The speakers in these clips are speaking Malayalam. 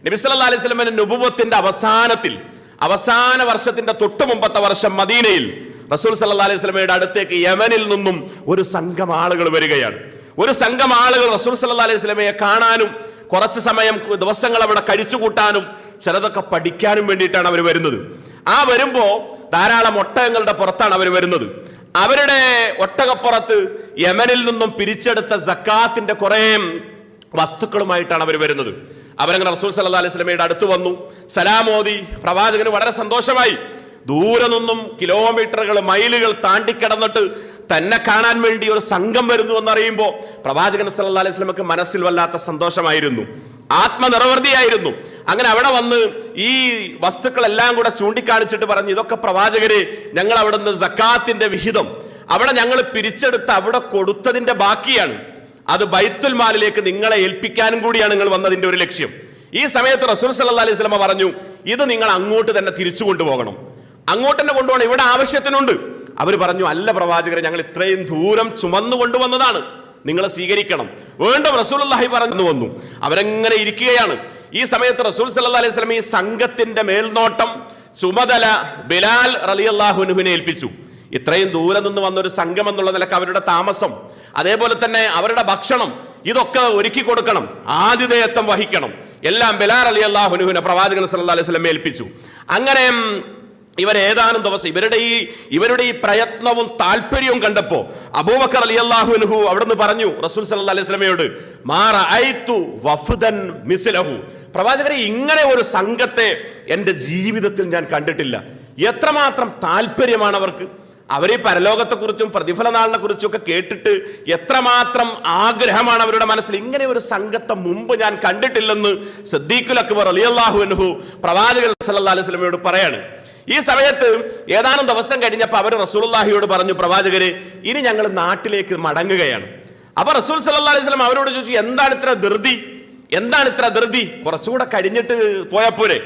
നബി സല്ലല്ലാഹു അലൈഹി വസല്ലമയുടെ നുബുവത്തിന്റെ അവസാന വർഷത്തിന്റെ തൊട്ടു മുമ്പത്തെ വർഷം മദീനയിൽ റസൂൽ സല്ലല്ലാഹു അലൈഹി വസല്ലമയുടെ അടുത്തേക്ക് യമനിൽ നിന്നും ഒരു സംഘം ആളുകൾ വരികയാണ്. ഒരു സംഘം ആളുകൾ റസൂൽ സല്ലല്ലാഹു അലൈഹി വസല്ലമയെ കാണാനും കുറച്ച് സമയം ദിവസങ്ങൾ അവിടെ കഴിച്ചുകൂട്ടാനും ചിലതൊക്കെ പഠിക്കാനും വേണ്ടിയിട്ടാണ് അവർ വരുന്നത്. ആ വരുമ്പോ ധാരാളം ഒട്ടകങ്ങളുടെ പുറത്താണ് അവർ വരുന്നത്. അവരുടെ ഒട്ടകപ്പുറത്ത് യമനിൽ നിന്നും പിരിച്ചെടുത്ത സക്കാത്തിന്റെ കുറെ വസ്തുക്കളുമായിട്ടാണ് അവർ വരുന്നത്. അവരങ്ങനെ റസൂൽ സല്ലല്ലാഹു അലൈഹി വസല്ലമയുടെ അടുത്ത് വന്നു, സലാം ഓതി. പ്രവാചകന് വളരെ സന്തോഷമായി. ദൂരെ നിന്നും കിലോമീറ്ററുകൾ മൈലുകൾ താണ്ടിക്കടന്നിട്ട് തന്നെ കാണാൻ വേണ്ടി ഒരു സംഘം വരുന്നു എന്നറിയുമ്പോൾ പ്രവാചകൻ സല്ലല്ലാഹു അലൈഹി വസല്ലമക്ക് മനസ്സിൽ വല്ലാത്ത സന്തോഷമായിരുന്നു, ആത്മനിർവൃതിയായിരുന്നു. അങ്ങനെ അവിടെ വന്ന് ഈ വസ്തുക്കളെല്ലാം കൂടെ ചൂണ്ടിക്കാണിച്ചിട്ട് പറഞ്ഞു, ഇതൊക്കെ പ്രവാചകരെ ഞങ്ങൾ അവിടെ നിന്ന് സക്കാത്തിന്റെ വിഹിതം അവിടെ ഞങ്ങൾ പിരിച്ചെടുത്ത് അവിടെ കൊടുത്തതിന്റെ ബാക്കിയാണ്. അത് ബൈത്തുൽ മാലിലേക്ക് നിങ്ങളെ ഏൽപ്പിക്കാനും കൂടിയാണ് നിങ്ങൾ വന്നതിന്റെ ഒരു ലക്ഷ്യം. ഈ സമയത്ത് റസൂൽ സല്ലല്ലാഹു അലൈഹി വസല്ലമ പറഞ്ഞു, ഇത് നിങ്ങൾ അങ്ങോട്ട് തന്നെ തിരിച്ചു കൊണ്ടുപോകണം, അങ്ങോട്ട് തന്നെ കൊണ്ടുപോകണം, ഇവിടെ ആവശ്യത്തിനുണ്ട്. അവർ പറഞ്ഞു, അല്ല പ്രവാചകരെ, ഞങ്ങൾ ഇത്രയും ദൂരം ചുമന്നു കൊണ്ടുവന്നതാണ്, നിങ്ങൾ സ്വീകരിക്കണം. വീണ്ടും റസൂലുള്ളാഹി പറഞ്ഞു വന്നു. അവരെങ്ങനെ ഇരിക്കുകയാണ്. ഈ സമയത്ത് റസൂൽ സല്ലല്ലാഹു അലൈഹി വസല്ലം ഈ സംഘത്തിന്റെ മേൽനോട്ടം ചുമതല ബിലാൽ റളിയല്ലാഹു അൻഹുവിനെ ഏൽപ്പിച്ചു. ഇത്രയും ദൂരം നിന്ന് വന്നൊരു സംഘം എന്നുള്ള നിലക്ക് അവരുടെ താമസം, അതേപോലെ തന്നെ അവരുടെ ഭക്ഷണം, ഇതൊക്കെ ഒരുക്കി കൊടുക്കണം, ആതിഥേയത്വം വഹിക്കണം, എല്ലാം ബിലാൽ റളിയല്ലാഹു അൻഹുവിനെ പ്രവാചകൻ സല്ലല്ലാഹു അലൈഹി വസല്ലം ഏൽപ്പിച്ചു. അങ്ങനെ ഇവരേതാനും ദിവസം ഇവരുടെ ഈ പ്രയത്നവും താല്പര്യവും കണ്ടപ്പോ അബൂബക്കർ റളിയല്ലാഹു അൻഹു അവിടുന്ന് പറഞ്ഞു റസൂൽ സല്ലല്ലാഹു അലൈഹി വസല്ലമയോട്, മാ റഅയ്തു വഫദൻ മിസ്ലഹു, പ്രവാചകരെ, ഇങ്ങനെ ഒരു സംഘത്തെ എൻ്റെ ജീവിതത്തിൽ ഞാൻ കണ്ടിട്ടില്ല. എത്രമാത്രം താല്പര്യമാണ് അവർക്ക്. അവരെ പരലോകത്തെക്കുറിച്ചും പ്രതിഫല നാളിനെ കുറിച്ചും ഒക്കെ കേട്ടിട്ട് എത്രമാത്രം ആഗ്രഹമാണ് അവരുടെ മനസ്സിൽ. ഇങ്ങനെ ഒരു സംഘത്തെ മുമ്പ് ഞാൻ കണ്ടിട്ടില്ലെന്ന് സിദ്ദീഖുൽ അക്ബർ റളിയല്ലാഹു അൻഹു പ്രവാചകൻ സല്ലല്ലാഹു അലൈഹി വസല്ലമയോട് പറയാണ്. ഈ സമയത്ത് ഏതാനും ദിവസം കഴിഞ്ഞപ്പോൾ അവർ റസൂലുള്ളാഹിയോട് പറഞ്ഞു, പ്രവാചകരെ, ഇനി ഞങ്ങൾ നാട്ടിലേക്ക് മടങ്ങുകയാണ്. അപ്പൊ റസൂൽ സല്ലല്ലാഹു അലൈഹി വസല്ലം അവരോട് ചോദിച്ചു, എന്താണ് ഇത്ര ധൃതി, കുറച്ചുകൂടെ കഴിഞ്ഞിട്ട് പോയപ്പോരെ?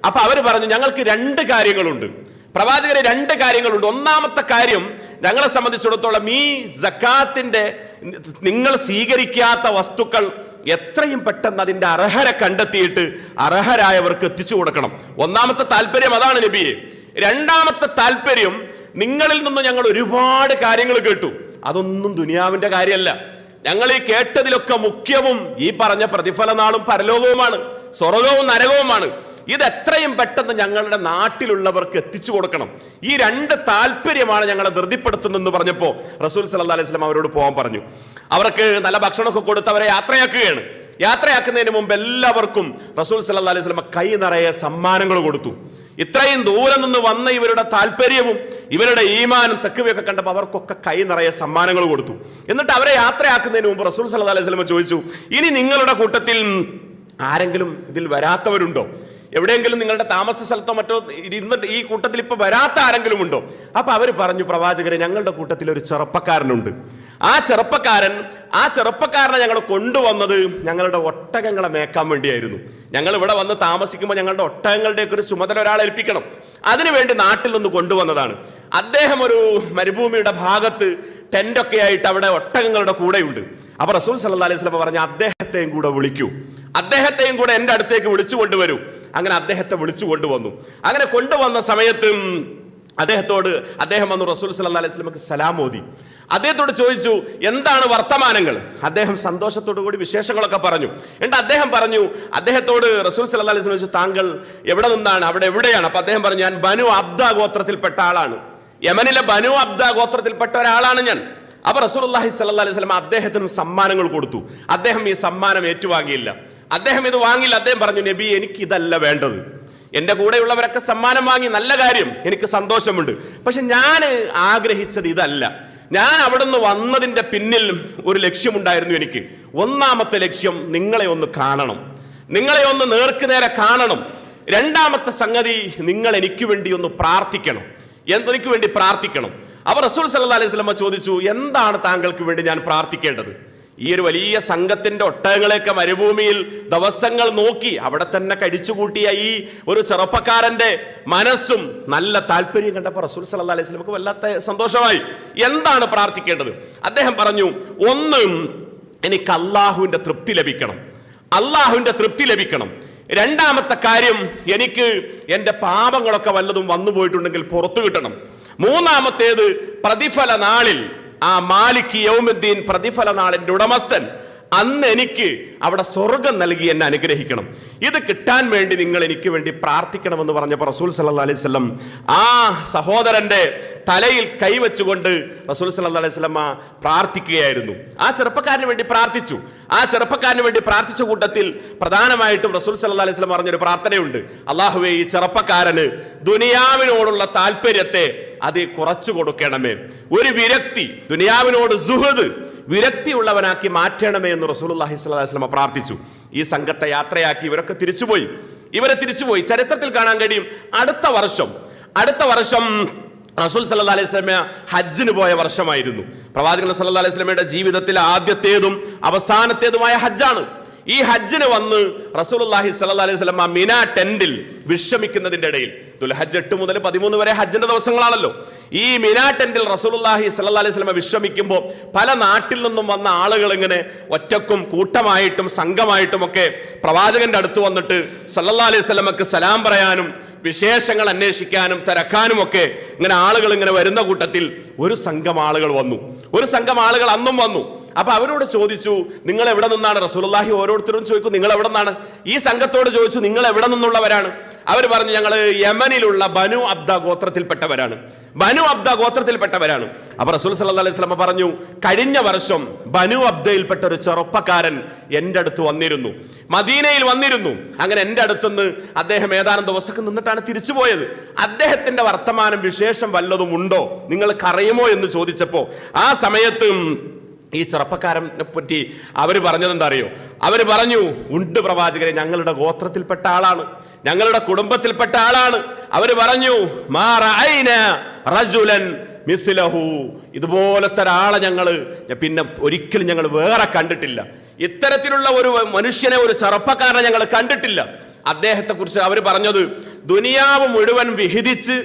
അപ്പൊ അവര് പറഞ്ഞു, ഞങ്ങൾക്ക് രണ്ട് കാര്യങ്ങളുണ്ട് പ്രവാചകരെ, രണ്ട് കാര്യങ്ങളുണ്ട്. ഒന്നാമത്തെ കാര്യം, ഞങ്ങളെ സംബന്ധിച്ചിടത്തോളം ഈ സക്കാത്തിന്റെ നിങ്ങൾ സ്വീകരിക്കാത്ത വസ്തുക്കൾ എത്രയും പെട്ടെന്ന് അതിന്റെ അർഹരെ കണ്ടെത്തിയിട്ട് അർഹരായവർക്ക് എത്തിച്ചു കൊടുക്കണം. ഒന്നാമത്തെ താല്പര്യം അതാണ് നബിയെ. രണ്ടാമത്തെ താല്പര്യം, നിങ്ങളിൽ നിന്ന് ഞങ്ങൾ ഒരുപാട് കാര്യങ്ങൾ കേട്ടു, അതൊന്നും ദുനിയാവിന്റെ കാര്യമല്ല. ഞങ്ങൾ ഈ കേട്ടതിലൊക്കെ മുഖ്യവും ഈ പറഞ്ഞ പ്രതിഫല നാളും പരലോകവുമാണ്, സ്വർഗവും നരകവുമാണ്. ഇത് എത്രയും പെട്ടെന്ന് ഞങ്ങളുടെ നാട്ടിലുള്ളവർക്ക് എത്തിച്ചു കൊടുക്കണം. ഈ രണ്ട് താല്പര്യമാണ് ഞങ്ങളെ ധൃതിപ്പെടുത്തുന്നെന്ന് പറഞ്ഞപ്പോ റസൂൽ സല്ലല്ലാഹു അലൈഹി വസല്ലം അവരോട് പോകാൻ പറഞ്ഞു. അവർക്ക് നല്ല ഭക്ഷണമൊക്കെ കൊടുത്ത് അവരെ യാത്രയാക്കുകയാണ്. യാത്രയാക്കുന്നതിന് മുമ്പ് എല്ലാവർക്കും റസൂൽ സല്ലല്ലാഹു അലൈഹി വസല്ലം കൈ നിറയെ സമ്മാനങ്ങൾ കൊടുത്തു. ഇത്രയും ദൂരം നിന്ന് വന്ന ഇവരുടെ താല്പര്യവും ഇവരുടെ ഈമാനും തഖ്വയൊക്കെ കണ്ടപ്പോൾ അവർക്കൊക്കെ കൈ നിറയെ സമ്മാനങ്ങൾ കൊടുത്തു. എന്നിട്ട് അവരെ യാത്രയാക്കുന്നതിന് മുമ്പ് റസൂൽ സല്ലല്ലാഹു അലൈഹി വസല്ലം ചോദിച്ചു, ഇനി നിങ്ങളുടെ കൂട്ടത്തിൽ ആരെങ്കിലും ഇതിൽ വരാത്തവരുണ്ടോ? എവിടെയെങ്കിലും നിങ്ങളുടെ താമസ സ്ഥലത്തോ മറ്റോ ഇരുന്നിട്ട് ഈ കൂട്ടത്തിൽ ഇപ്പൊ വരാത്ത ആരെങ്കിലും ഉണ്ടോ? അപ്പൊ അവര് പറഞ്ഞു, പ്രവാചകരെ, ഞങ്ങളുടെ കൂട്ടത്തിൽ ഒരു ചെറുപ്പക്കാരനുണ്ട്. ആ ചെറുപ്പക്കാരനെ ഞങ്ങൾ കൊണ്ടുവന്നത് ഞങ്ങളുടെ ഒട്ടകങ്ങളെ മേക്കാൻ വേണ്ടിയായിരുന്നു. ഞങ്ങൾ ഇവിടെ വന്ന് താമസിക്കുമ്പോൾ ഞങ്ങളുടെ ഒട്ടകങ്ങളുടെയൊക്കെ ഒരു ചുമതല ഒരാളെ ഏൽപ്പിക്കണം, അതിനുവേണ്ടി നാട്ടിൽ നിന്ന് കൊണ്ടുവന്നതാണ്. അദ്ദേഹം ഒരു മരുഭൂമിയുടെ ഭാഗത്ത് ടെന്റൊക്കെ ആയിട്ട് അവിടെ ഒട്ടകങ്ങളുടെ കൂടെയുണ്ട്. അപ്പൊ റസൂൽ സല്ലല്ലാഹു അലൈഹി വസല്ലം പറഞ്ഞു, അദ്ദേഹത്തെയും കൂടെ വിളിക്കൂ, അദ്ദേഹത്തെയും കൂടെ എൻ്റെ അടുത്തേക്ക് വിളിച്ചു കൊണ്ടുവരൂ. അങ്ങനെ അദ്ദേഹത്തെ വിളിച്ചു കൊണ്ടുവന്നു. അങ്ങനെ കൊണ്ടുവന്ന സമയത്ത് അദ്ദേഹം വന്നു റസൂൽ സല്ലല്ലാഹു അലൈഹി വസല്ലമക്ക് സലാം ഓതി. അദ്ദേഹത്തോട് ചോദിച്ചു, എന്താണ് വർത്തമാനങ്ങൾ? അദ്ദേഹം സന്തോഷത്തോടു കൂടി വിശേഷങ്ങളൊക്കെ പറഞ്ഞു. എന്നിട്ട് അദ്ദേഹത്തോട് റസൂൽ സല്ലല്ലാഹു അലൈഹി വസല്ലം ചോദിച്ചു, താങ്കൾ എവിടെ നിന്നാണ്, അവിടെ എവിടെയാണ്? അപ്പൊ അദ്ദേഹം പറഞ്ഞു, ഞാൻ ബനു അബ്ദ ഗോത്രത്തിൽപ്പെട്ട ആളാണ്, യമനിലെ ബനു അബ്ദ ഗോത്രത്തിൽപ്പെട്ട ഒരാളാണ് ഞാൻ. അപ്പൊ റസൂലുള്ളാഹി സ്വല്ലല്ലാഹു അലൈഹി വസല്ലം അദ്ദേഹത്തിന് സമ്മാനങ്ങൾ കൊടുത്തു. അദ്ദേഹം ഈ സമ്മാനം ഏറ്റുവാങ്ങിയില്ല, അദ്ദേഹം ഇത് വാങ്ങില്ല. അദ്ദേഹം പറഞ്ഞു, നബി, എനിക്ക് ഇതല്ല വേണ്ടത്. എന്റെ കൂടെയുള്ളവരൊക്കെ സമ്മാനം വാങ്ങി, നല്ല കാര്യം, എനിക്ക് സന്തോഷമുണ്ട്. പക്ഷെ ഞാൻ ആഗ്രഹിച്ചത് ഇതല്ല. ഞാൻ അവിടുന്ന് വന്നതിന്റെ പിന്നിൽ ഒരു ലക്ഷ്യമുണ്ടായിരുന്നു എനിക്ക്. ഒന്നാമത്തെ ലക്ഷ്യം, നിങ്ങളെ ഒന്ന് കാണണം, നിങ്ങളെ ഒന്ന് നേർക്കുനേരെ കാണണം. രണ്ടാമത്തെ സംഗതി, നിങ്ങൾ എനിക്ക് വേണ്ടി ഒന്ന് പ്രാർത്ഥിക്കണം, എനിക്ക് വേണ്ടി പ്രാർത്ഥിക്കണം. അവർ റസൂൽ സല്ലല്ലാഹു അലൈഹി വസല്ലം ചോദിച്ചു, എന്താണ് താങ്കൾക്ക് വേണ്ടി ഞാൻ പ്രാർത്ഥിക്കേണ്ടത്? ഈ ഒരു വലിയ സംഘത്തിന്റെ ഒട്ടകങ്ങളെയൊക്കെ മരുഭൂമിയിൽ ദിവസങ്ങൾ നോക്കി അവിടെ തന്നെ കഴിച്ചുകൂട്ടിയ ഈ ഒരു ചെറുപ്പക്കാരന്റെ മനസ്സും നല്ല താല്പര്യം കണ്ടപ്പോൾ റസൂൽ സല്ലല്ലാഹു അലൈഹി വസല്ലമക്ക് വല്ലാത്ത സന്തോഷമായി. എന്താണ് പ്രാർത്ഥിക്കേണ്ടത്? അദ്ദേഹം പറഞ്ഞു, ഒന്ന്, എനിക്ക് അള്ളാഹുവിന്റെ തൃപ്തി ലഭിക്കണം, രണ്ടാമത്തെ കാര്യം, എനിക്ക് എൻ്റെ പാപങ്ങളൊക്കെ വല്ലതും വന്നു പോയിട്ടുണ്ടെങ്കിൽ പുറത്തു കിട്ടണം. മൂന്നാമത്തേത്, പ്രതിഫല നാളിൽ ആ മാലിക് യൗമുദ്ദീൻ പ്രതിഫല നാളിന്റെ ഉടമസ്ഥൻ അന്ന് എനിക്ക് അവിടെ സ്വർഗം നൽകി എന്നെ അനുഗ്രഹിക്കണം. ഇത് കിട്ടാൻ വേണ്ടി നിങ്ങൾ എനിക്ക് വേണ്ടി പ്രാർത്ഥിക്കണമെന്ന് പറഞ്ഞപ്പോൾ റസൂൽ സല്ലല്ലാഹു അലൈഹി വസല്ലം ആ സഹോദരന്റെ തലയിൽ കൈവച്ചുകൊണ്ട് റസൂൽ സല്ലല്ലാഹു അലൈഹി വസല്ലം പ്രാർത്ഥിക്കുകയായിരുന്നു. ആ ചെറുപ്പക്കാരന് വേണ്ടി പ്രാർത്ഥിച്ചു. ആ ചെറുപ്പക്കാരന് വേണ്ടി പ്രാർത്ഥിച്ച കൂട്ടത്തിൽ പ്രധാനമായിട്ടും റസൂൽ സല്ലല്ലാഹു അലൈഹി വസല്ലം പറഞ്ഞൊരു പ്രാർത്ഥനയുണ്ട്. അല്ലാഹുവേ, ഈ ചെറുപ്പക്കാരന് ദുനിയാവിനോടുള്ള താല്പര്യത്തെ അത് കുറച്ചു കൊടുക്കണമേ, ഒരു വിരക്തി, ദുനിയാവിനോട് സുഹദ്, വിരക്തിയുള്ളവനാക്കി മാറ്റണമേ എന്ന് റസൂലുള്ളാഹി സ്വല്ലല്ലാഹു അലൈഹി വസല്ലം പ്രാർത്ഥിച്ചു. ഈ സംഘത്തെ യാത്രയാക്കി ഇവരെ തിരിച്ചുപോയി. ചരിത്രത്തിൽ കാണാൻ കഴിയും, അടുത്ത വർഷം റസൂൽ സല്ലല്ലാഹു അലൈഹി വസല്ലം ഹജ്ജിന് പോയ വർഷമായിരുന്നു. പ്രവാചകൻ സല്ലല്ലാഹു അലൈഹി വസല്ലമയുടെ ജീവിതത്തിൽ ആദ്യത്തേതും അവസാനത്തേതുമായ ഹജ്ജാണ്. ഈ ഹജ്ജിന് വന്ന് റസൂലുള്ളാഹി സ്വല്ലല്ലാഹു അലൈഹി വസല്ലം മിനാ ടെന്റിൽ വിശ്രമിക്കുന്നതിന്റെ ഇടയിൽ, ദുൽഹജ്ജ് 8 മുതൽ 13 വരെ ഹജ്ജിന്റെ ദിവസങ്ങളാണല്ലോ, ഈ മിനാ ടെന്റിൽ റസൂലുള്ളാഹി സ്വല്ലല്ലാഹു അലൈഹി വസല്ലം വിശ്രമിക്കുമ്പോൾ പല നാട്ടിൽ നിന്നും വന്ന ആളുകൾ ഇങ്ങനെ ഒറ്റക്കും കൂട്ടമായിട്ടും സംഘമായിട്ടും ഒക്കെ പ്രവാചകന്റെ അടുത്ത് വന്നിട്ട് സല്ലല്ലാഹു അലൈഹി വസല്ലമക്ക് സലാം പറയാനും വിശേഷങ്ങൾ അന്വേഷിക്കാനും തിരക്കാനും ഒക്കെ ഇങ്ങനെ ആളുകൾ ഇങ്ങനെ വരുന്ന കൂട്ടത്തിൽ ഒരു സംഘം ആളുകൾ അന്നും വന്നു. അപ്പൊ അവരോട് ചോദിച്ചു, നിങ്ങൾ എവിടെ നിന്നാണ്? റസൂലുള്ളാഹി ഓരോരുത്തരും ചോദിക്കും, നിങ്ങൾ എവിടെ നിന്നാണ്? ഈ സംഘത്തോട് ചോദിച്ചു, നിങ്ങൾ എവിടെ നിന്നുള്ളവരാണ്? അവർ പറഞ്ഞു, ഞങ്ങൾ യമനിലുള്ള ബനു അബ്ദ ഗോത്രത്തിൽപ്പെട്ടവരാണ്. അപ്പൊ റസൂൽ സല്ലല്ലാഹു അലൈഹി വസല്ലം പറഞ്ഞു, കഴിഞ്ഞ വർഷം ബനു അബ്ദയിൽപ്പെട്ട ഒരു ചെറുപ്പക്കാരൻ എൻ്റെ അടുത്ത് വന്നിരുന്നു, മദീനയിൽ വന്നിരുന്നു. അങ്ങനെ എൻ്റെ അടുത്തുനിന്ന് അദ്ദേഹം ഏതാനും ദിവസമൊക്കെ നിന്നിട്ടാണ് തിരിച്ചുപോയത്. അദ്ദേഹത്തിന്റെ വർത്തമാനം വിശേഷം വല്ലതും ഉണ്ടോ, നിങ്ങൾക്ക് അറിയുമോ എന്ന് ചോദിച്ചപ്പോ ആ സമയത്ത് ഈ ചെറുപ്പക്കാരനെ പറ്റി അവര് പറഞ്ഞതെന്താ അറിയോ? അവര് പറഞ്ഞു, ഉണ്ട് പ്രവാചകരെ, ഞങ്ങളുടെ ഗോത്രത്തിൽപ്പെട്ട ആളാണ്, ഞങ്ങളുടെ കുടുംബത്തിൽപ്പെട്ട ആളാണ്. അവര് പറഞ്ഞു, മാ റഅയ്നാ റജുലൻ മിസ്ലഹു, ഇതുപോലത്തെ ഒരാളെ പിന്നെ ഒരിക്കലും ഞങ്ങൾ വേറെ കണ്ടിട്ടില്ല. ഇത്തരത്തിലുള്ള ഒരു മനുഷ്യനെ, ഒരു ചെറുപ്പക്കാരനെ ഞങ്ങൾ കണ്ടിട്ടില്ല. അദ്ദേഹത്തെ കുറിച്ച് അവർ പറഞ്ഞത്, ദുനിയാവ് മുഴുവൻ വിഹിതിച്ച്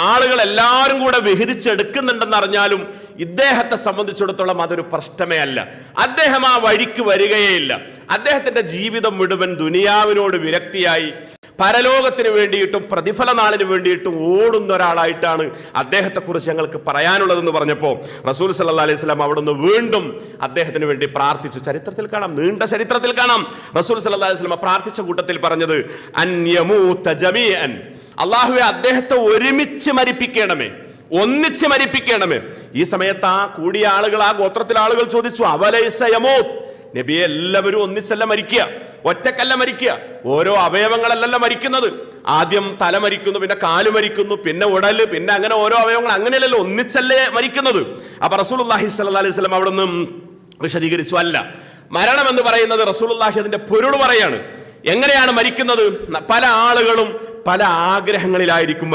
ആളുകൾ എല്ലാവരും കൂടെ വിഹിതിച്ചെടുക്കുന്നുണ്ടെന്ന് അറിഞ്ഞാലും ഇദ്ദേഹത്തെ സംബന്ധിച്ചിടത്തോളം അതൊരു പ്രശ്നമേ അല്ല. അദ്ദേഹം ആ വഴിക്ക് വരികയേയില്ല. അദ്ദേഹത്തിന്റെ ജീവിതം മുഴുവൻ ദുനിയാവിനോട് വിരക്തിയായി പരലോകത്തിന് വേണ്ടിയിട്ടും പ്രതിഫല നാളിന് വേണ്ടിയിട്ടും ഓടുന്ന ഒരാളായിട്ടാണ് അദ്ദേഹത്തെ കുറിച്ച് ഞങ്ങൾക്ക് പറയാനുള്ളതെന്ന് പറഞ്ഞപ്പോൾ റസൂൽ സല്ലല്ലാഹു അലൈഹി വസല്ലം അവിടുന്ന് വീണ്ടും അദ്ദേഹത്തിന് വേണ്ടി പ്രാർത്ഥിച്ചു. ചരിത്രത്തിൽ കാണാം, നീണ്ട ചരിത്രത്തിൽ കാണാം, റസൂൽ സല്ലല്ലാഹു അലൈഹി വസല്ലം പ്രാർത്ഥിച്ച കൂട്ടത്തിൽ പറഞ്ഞത്, അൻ യമൂത ജമീഅൻ, അല്ലാഹുവേ അദ്ദേഹത്തെ ഒരുമിച്ച് മരിപ്പിക്കണമേ, ഒന്നിച്ച് മരിപ്പിക്കണമേ. ഈ സമയത്ത് ആ കൂടിയ ആളുകൾ, ആ ഗോത്രത്തിലെ ആളുകൾ ചോദിച്ചു, അവലൈസ യമൂത്, നബിയെ എല്ലാവരും ഒന്നിച്ചല്ല മരിക്കുക, ഒറ്റക്കല്ല മരിക്കുക, ഓരോ അവയവങ്ങളല്ലല്ലോ മരിക്കുന്നത്. ആദ്യം തല മരിക്കുന്നു, പിന്നെ കാല് മരിക്കുന്നു, പിന്നെ ഉടല്, പിന്നെ അങ്ങനെ ഓരോ അവയവങ്ങൾ, അങ്ങനെയല്ലല്ലോ, ഒന്നിച്ചല്ലേ മരിക്കുന്നത്. അപ്പൊ റസൂലുള്ളാഹി സ്വല്ലല്ലാഹു അലൈഹി വസല്ലം അവിടെ നിന്നും വിശദീകരിച്ചു, അല്ല, മരണം എന്ന് പറയുന്നത് റസൂലുള്ളാഹി അതിന്റെ പൊരുൾ പറയാണ്. എങ്ങനെയാണ് മരിക്കുന്നത്? പല ആളുകളും പല ആഗ്രഹങ്ങളിലായിരിക്കും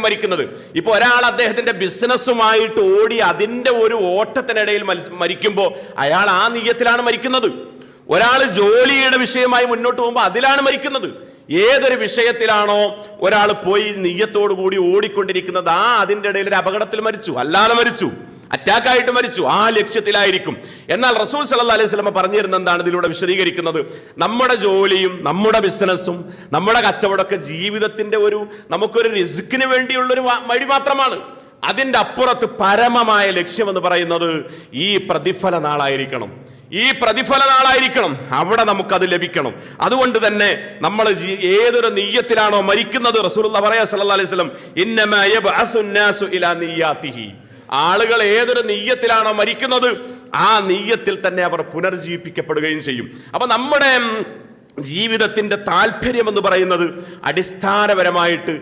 മരിക്കുന്നത്. ഇപ്പൊ ഒരാൾ അദ്ദേഹത്തിന്റെ ബിസിനസ്സുമായിട്ട് ഓടി അതിന്റെ ഒരു ഓട്ടത്തിനിടയിൽ മരിക്കുമ്പോൾ അയാൾ ആ നീയത്തിലാണ് മരിക്കുന്നത്. ഒരാൾ ജോലിയുടെ വിഷയമായി മുന്നോട്ട് പോകുമ്പോൾ അതിലാണ് മരിക്കുന്നത്. ഏതൊരു വിഷയത്തിലാണോ ഒരാൾ പോയി നീയത്തോടു കൂടി ഓടിക്കൊണ്ടിരിക്കുന്നത്, അതിന്റെ ഇടയിൽ ഒരു അപകടത്തിൽ മരിച്ചു, അല്ലാതെ മരിച്ചു, അറ്റാക്കായിട്ട് മരിച്ചു, ആ ലക്ഷ്യത്തിലായിരിക്കും. എന്നാൽ റസൂൽ സല്ലല്ലാഹു അലൈഹി വസല്ലം പറഞ്ഞിരുന്ന എന്താണ് ഇതിലൂടെ വിശദീകരിക്കുന്നത്? നമ്മുടെ ജോലിയും നമ്മുടെ ബിസിനസ്സും നമ്മുടെ കച്ചവടമൊക്കെ ജീവിതത്തിന്റെ നമുക്കൊരു റിസ്കിന് വേണ്ടിയുള്ളൊരു വഴി മാത്രമാണ്. അതിന്റെ അപ്പുറത്ത് പരമമായ ലക്ഷ്യം എന്ന് പറയുന്നത് ഈ പ്രതിഫല നാളായിരിക്കണം. അവിടെ നമുക്കത് ലഭിക്കണം. അതുകൊണ്ട് തന്നെ നമ്മൾ ഏതൊരു നിയ്യത്തിലാണോ മരിക്കുന്നത്, റസൂലുള്ളാഹി പറയാ സല്ലല്ലാഹു അലൈഹി വസല്ലം, ഇന്നമാ യബ്അസുന്നാസു ഇലാ നിയ്യാതിഹി, ആളുകൾ ഏതൊരു നിയ്യത്തിലാണോ മരിക്കുന്നത് ആ നിയ്യത്തിൽ തന്നെ അവർ പുനർജീവിപ്പിക്കപ്പെടുകയും ചെയ്യും. അപ്പൊ നമ്മുടെ ജീവിതത്തിന്റെ താല്പര്യം എന്ന് പറയുന്നത് അടിസ്ഥാനപരമായിട്ട്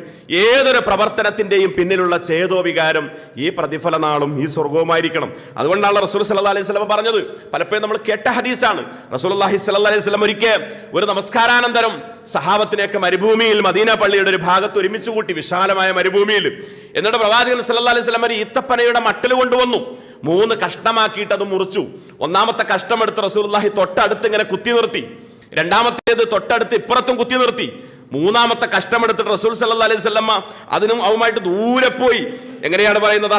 ഏതൊരു പ്രവർത്തനത്തിന്റെയും പിന്നിലുള്ള ചേതോവികാരം ഈ പ്രതിഫല നാളും ഈ സ്വർഗവുമായിരിക്കണം. അതുകൊണ്ടാണ് റസൂൽ സല്ലല്ലാഹു അലൈഹി വസല്ലം പറഞ്ഞത്, പലപ്പോഴും നമ്മൾ കേട്ട ഹദീസാണ്. റസൂലുള്ളാഹി സ്വല്ലല്ലാഹു അലൈഹി വസല്ലം ഒരിക്കൽ ഒരു നമസ്കാരാനന്തരം സഹാബത്തിനെയൊക്കെ മരുഭൂമിയിൽ, മദീന പള്ളിയുടെ ഒരു ഭാഗത്ത് ഒരുമിച്ച് കൂട്ടി, വിശാലമായ മരുഭൂമിയിൽ. എന്നിട്ട് പ്രവാചകൻ സല്ലല്ലാഹു അലൈഹി വസല്ലം ഒരു ഈത്തപ്പനയുടെ മട്ടൽ കൊണ്ടുവന്നു, 3 കഷ്ണമാക്കിയിട്ട് അത് മുറിച്ചു. ഒന്നാമത്തെ കഷ്ണം എടുത്ത് റസൂലുള്ളാഹി തൊട്ടടുത്ത് ഇങ്ങനെ കുത്തി നിർത്തി, രണ്ടാമത്തേത് തൊട്ടടുത്ത് ഇപ്പുറത്തും കുത്തി നിർത്തി, മൂന്നാമത്തെ കഷ്ടമെടുത്തിട്ട് റസൂൽ സല്ലല്ലാഹു അലൈഹി വസല്ലം അതുമായിട്ട് ദൂരെ പോയി. എങ്ങനെയാണ് പറയുന്നത്?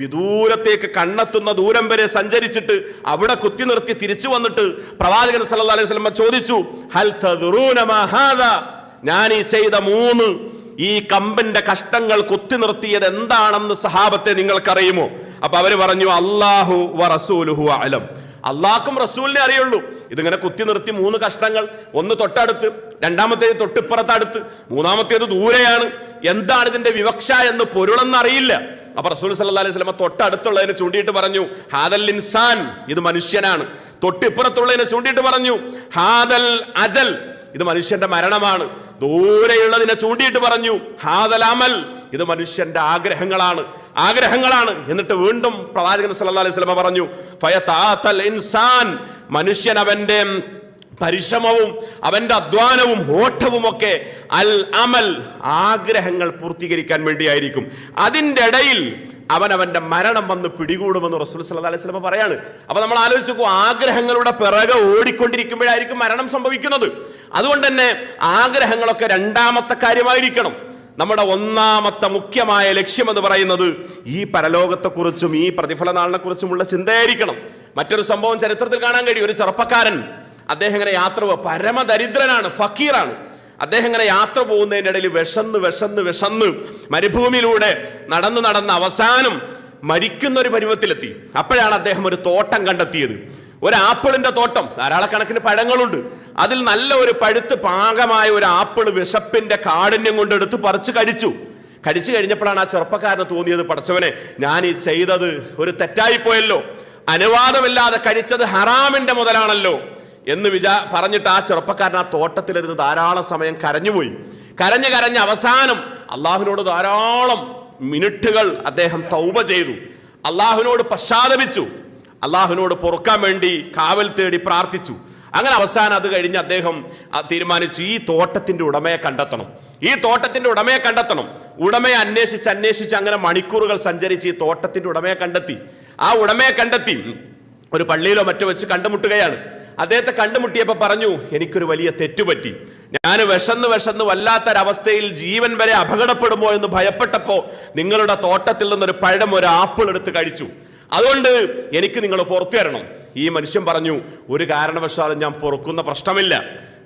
വിദൂരത്തേക്ക് കണ്ണെത്തുന്ന ദൂരം വരെ സഞ്ചരിച്ചിട്ട് അവിടെ കുത്തി നിർത്തി തിരിച്ചു വന്നിട്ട് പ്രവാചകൻ സല്ലല്ലാഹു അലൈഹി വസല്ലം ചോദിച്ചു, ഹൽ തദ്റൂന മാ ഹാദാ, ഞാൻ ഈ ചെയ്ത 3 ഈ കമ്പിന്റെ കഷ്ടങ്ങൾ കുത്തി നിർത്തിയത് എന്താണെന്ന് സഹാബത്തെ നിങ്ങൾക്കറിയുമോ? അപ്പൊ അവര് പറഞ്ഞു, അല്ലാഹു വ റസൂലുഹു അഅലം, അള്ളാഹ്ക്കും റസൂലിനെ അറിയുള്ളൂ. ഇതിങ്ങനെ കുത്തി നിർത്തി 3 കഷ്ടങ്ങൾ, ഒന്ന് തൊട്ടടുത്ത്, രണ്ടാമത്തേത് തൊട്ടിപ്പുറത്തടുത്ത്, മൂന്നാമത്തേത് ദൂരെയാണ്. എന്താണ് ഇതിന്റെ വിവക്ഷ എന്ന് പൊരുളെന്നറിയില്ല. അപ്പൊ റസൂൽ സല്ലല്ലാഹു അലൈഹി വസല്ലം തൊട്ടടുത്തുള്ളതിനെ ചൂണ്ടിയിട്ട് പറഞ്ഞു, ഹാദൽ ഇൻസാൻ, ഇത് മനുഷ്യനാണ്. തൊട്ടിപ്പുറത്തുള്ളതിനെ ചൂണ്ടിയിട്ട് പറഞ്ഞു, ഹാദൽ അജൽ, ഇത് മനുഷ്യന്റെ മരണമാണ്. ദൂരെയുള്ളതിനെ ചൂണ്ടിയിട്ട് പറഞ്ഞു, ഹാദൽ അമൽ, ഇത് മനുഷ്യന്റെ ആഗ്രഹങ്ങളാണ്. എന്നിട്ട് വീണ്ടും പ്രവാചകൻ സല്ലല്ലാഹു അലൈഹി വസല്ലം പറഞ്ഞു, ഫയതാതൽ ഇൻസാൻ, മനുഷ്യൻ അവന്റെ പരിശ്രമവും അവന്റെ അധ്വാനവും ഓട്ടവും ഒക്കെ അൽ അമൽ, ആഗ്രഹങ്ങൾ പൂർത്തീകരിക്കാൻ വേണ്ടിയായിരിക്കും. അതിൻ്റെ ഇടയിൽ അവന്റെ മരണം വന്ന് പിടികൂടുമെന്ന് റസൂൽ സല്ലല്ലാഹു അലൈഹി വസല്ലം പറയാണ്. അപ്പൊ നമ്മൾ ആലോചിച്ച് നോക്കൂ, ആഗ്രഹങ്ങളുടെ പിറകെ ഓടിക്കൊണ്ടിരിക്കുമ്പോഴായിരിക്കും മരണം സംഭവിക്കുന്നത്. അതുകൊണ്ട് തന്നെ ആഗ്രഹങ്ങളൊക്കെ രണ്ടാമത്തെ കാര്യമായിരിക്കണം. നമ്മുടെ ഒന്നാമത്തെ മുഖ്യമായ ലക്ഷ്യം എന്ന് പറയുന്നത് ഈ പരലോകത്തെക്കുറിച്ചും ഈ പ്രതിഫല നാളിനെ കുറിച്ചുമുള്ള ചിന്തയായിരിക്കണം. മറ്റൊരു സംഭവം ചരിത്രത്തിൽ കാണാൻ കഴിയും. ഒരു ചെറുപ്പക്കാരൻ, അദ്ദേഹം ഇങ്ങനെ യാത്ര പരമദരിദ്രനാണ്, ഫക്കീറാണ്. അദ്ദേഹം ഇങ്ങനെ യാത്ര പോകുന്നതിൻ്റെ ഇടയിൽ വിശന്ന് മരുഭൂമിയിലൂടെ നടന്ന് അവസാനം മരിക്കുന്ന ഒരു പരുവത്തിലെത്തി. അപ്പോഴാണ് അദ്ദേഹം ഒരു തോട്ടം കണ്ടെത്തിയത്. ഒരു ആപ്പിളിന്റെ തോട്ടം, ധാരാളക്കണക്കിന് പഴങ്ങളുണ്ട്. അതിൽ നല്ല ഒരു പഴുത്ത് പാകമായ ഒരു ആപ്പിൾ വിശപ്പിന്റെ കാഠിന്യം കൊണ്ടെടുത്ത് പറിച്ചു കഴിച്ചു കഴിഞ്ഞപ്പോഴാണ് ആ ചെറുപ്പക്കാരന് തോന്നിയത്, പടച്ചവനെ, ഞാൻ ഈ ചെയ്തത് ഒരു തെറ്റായിപ്പോയല്ലോ, അനുവാദമില്ലാതെ കഴിച്ചത് ഹറാമിന്റെ മുതലാണല്ലോ എന്ന് പറഞ്ഞിട്ട് ആ ചെറുപ്പക്കാരൻ ആ തോട്ടത്തിലിരുന്ന് ധാരാളം സമയം കരഞ്ഞ് അവസാനം അള്ളാഹുവിനോട് ധാരാളം മിനിറ്റുകൾ അദ്ദേഹം തൗബ ചെയ്തു, അള്ളാഹുവിനോട് പശ്ചാത്തപിച്ചു, അള്ളാഹുവിനോട് പൊറുക്കാൻ വേണ്ടി കാവൽ തേടി പ്രാർത്ഥിച്ചു. അങ്ങനെ അവസാനം അത് കഴിഞ്ഞ് അദ്ദേഹം തീരുമാനിച്ചു, ഈ തോട്ടത്തിന്റെ ഉടമയെ കണ്ടെത്തണം. ഉടമയെ അന്വേഷിച്ച് അങ്ങനെ മണിക്കൂറുകൾ സഞ്ചരിച്ച് ഈ തോട്ടത്തിന്റെ ഉടമയെ കണ്ടെത്തി. ഒരു പള്ളിയിലോ മറ്റോ വെച്ച് കണ്ടുമുട്ടുകയാണ്. അദ്ദേഹത്തെ കണ്ടുമുട്ടിയപ്പോ പറഞ്ഞു, എനിക്കൊരു വലിയ തെറ്റുപറ്റി. ഞാൻ വിശന്ന് വല്ലാത്തൊരവസ്ഥയിൽ ജീവൻ വരെ അപകടപ്പെടുമോ എന്ന് ഭയപ്പെട്ടപ്പോ നിങ്ങളുടെ തോട്ടത്തിൽ നിന്നൊരു പഴം, ഒരു ആപ്പിൾ എടുത്ത് കഴിച്ചു. അതുകൊണ്ട് എനിക്ക് നിങ്ങൾ പുറത്തു തരണം. ഈ മനുഷ്യൻ പറഞ്ഞു, ഒരു കാരണവശാലും ഞാൻ പൊറുക്കുന്ന പ്രശ്നമില്ല.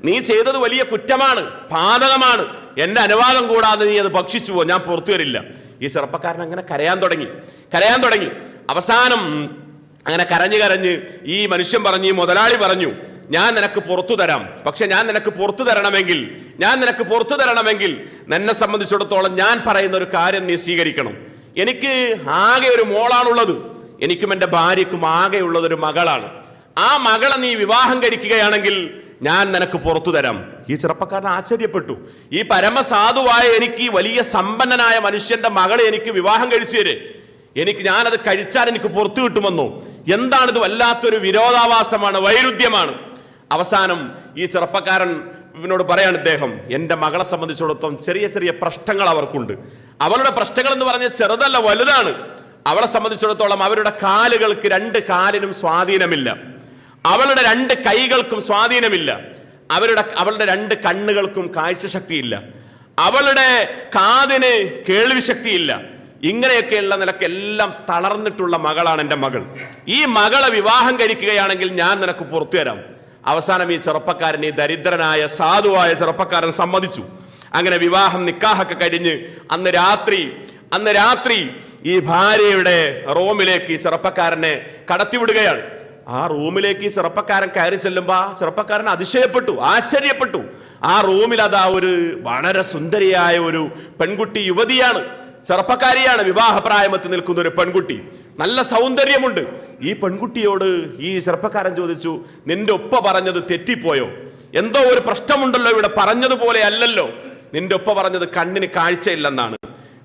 നീ ചെയ്തത് വലിയ കുറ്റമാണ്, പാതകമാണ്. എന്റെ അനുവാദം കൂടാതെ നീ അത് ഭക്ഷിച്ചുവോ, ഞാൻ പുറത്തു തരില്ല. ഈ ചെറുപ്പക്കാരൻ അങ്ങനെ കരയാൻ തുടങ്ങി. അവസാനം അങ്ങനെ കരഞ്ഞ് ഈ മനുഷ്യൻ പറഞ്ഞു, ഈ മുതലാളി പറഞ്ഞു, ഞാൻ നിനക്ക് പുറത്തു തരാം. പക്ഷെ ഞാൻ നിനക്ക് പുറത്തു തരണമെങ്കിൽ എന്നെ സംബന്ധിച്ചിടത്തോളം ഞാൻ പറയുന്ന ഒരു കാര്യം നീ സ്വീകരിക്കണം. എനിക്ക് ആകെ ഒരു മോളാണുള്ളത്, എനിക്കും എൻ്റെ ഭാര്യയ്ക്കും ആകെ ഉള്ളതൊരു മകളാണ്. ആ മകളെ നീ വിവാഹം കഴിക്കുകയാണെങ്കിൽ ഞാൻ നിനക്ക് പുറത്തു തരാം. ഈ ചെറുപ്പക്കാരൻ ആശ്ചര്യപ്പെട്ടു. ഈ പരമസാധുവായ എനിക്ക്, ഈ വലിയ സമ്പന്നനായ മനുഷ്യന്റെ മകളെ എനിക്ക് വിവാഹം കഴിച്ചു തരേ, ഞാനത് കഴിച്ചാൽ എനിക്ക് പുറത്തു കിട്ടുമെന്നോ? എന്താണിത്? വല്ലാത്തൊരു വിരോധാഭാസമാണ്, വൈരുദ്ധ്യമാണ്. അവസാനം ഈ ചെറുപ്പക്കാരനോട് പറയാണ് ഇദ്ദേഹം, എൻ്റെ മകളെ സംബന്ധിച്ചിടത്തോളം ചെറിയ പ്രശ്നങ്ങൾ അവർക്കുണ്ട്. അവളുടെ പ്രശ്നങ്ങൾ എന്ന് പറഞ്ഞാൽ ചെറുതല്ല, വലുതാണ്. അവളെ സംബന്ധിച്ചിടത്തോളം അവരുടെ കാലുകൾക്ക് 2 കാലിനും സ്വാധീനമില്ല, അവളുടെ 2 കൈകൾക്കും സ്വാധീനമില്ല, അവളുടെ 2 കണ്ണുകൾക്കും കാഴ്ചശക്തിയില്ല, അവളുടെ കാതിന് കേൾവിശക്തിയില്ല. ഇങ്ങനെയൊക്കെയുള്ള നിലക്കെല്ലാം തളർന്നിട്ടുള്ള മകളാണ് എൻ്റെ മകൾ. ഈ മകളെ വിവാഹം കഴിക്കുകയാണെങ്കിൽ ഞാൻ നിനക്ക് പുറത്തു തരാം. അവസാനം ഈ ചെറുപ്പക്കാരൻ, ഈ ദരിദ്രനായ സാധുവായ ചെറുപ്പക്കാരൻ സമ്മതിച്ചു. അങ്ങനെ വിവാഹം, നിക്കാഹൊക്കെ കഴിഞ്ഞ് അന്ന് രാത്രി ഈ ഭാര്യയുടെ റൂമിലേക്ക് ഈ ചെറുപ്പക്കാരനെ കടത്തിവിടുകയാണ്. ആ റൂമിലേക്ക് ഈ ചെറുപ്പക്കാരൻ കയറി ചെല്ലുമ്പോ ചെറുപ്പക്കാരൻ ആശ്ചര്യപ്പെട്ടു. ആ റൂമിൽ അതാ ഒരു വളരെ സുന്ദരിയായ ഒരു പെൺകുട്ടി, യുവതിയാണ്, ചെറുപ്പക്കാരിയാണ്, വിവാഹപ്രായമെത്തി നിൽക്കുന്ന ഒരു പെൺകുട്ടി, നല്ല സൗന്ദര്യമുണ്ട്. ഈ പെൺകുട്ടിയോട് ഈ ചെറുപ്പക്കാരൻ ചോദിച്ചു, നിന്റെ ഉപ്പ പറഞ്ഞത് തെറ്റിപ്പോയോ? എന്തോ ഒരു പ്രശ്നമുണ്ടല്ലോ, ഇവിടെ പറഞ്ഞതുപോലെ അല്ലല്ലോ. നിന്റെ ഉപ്പ പറഞ്ഞത് കണ്ണിന് കാഴ്ചയില്ലെന്നാണ്,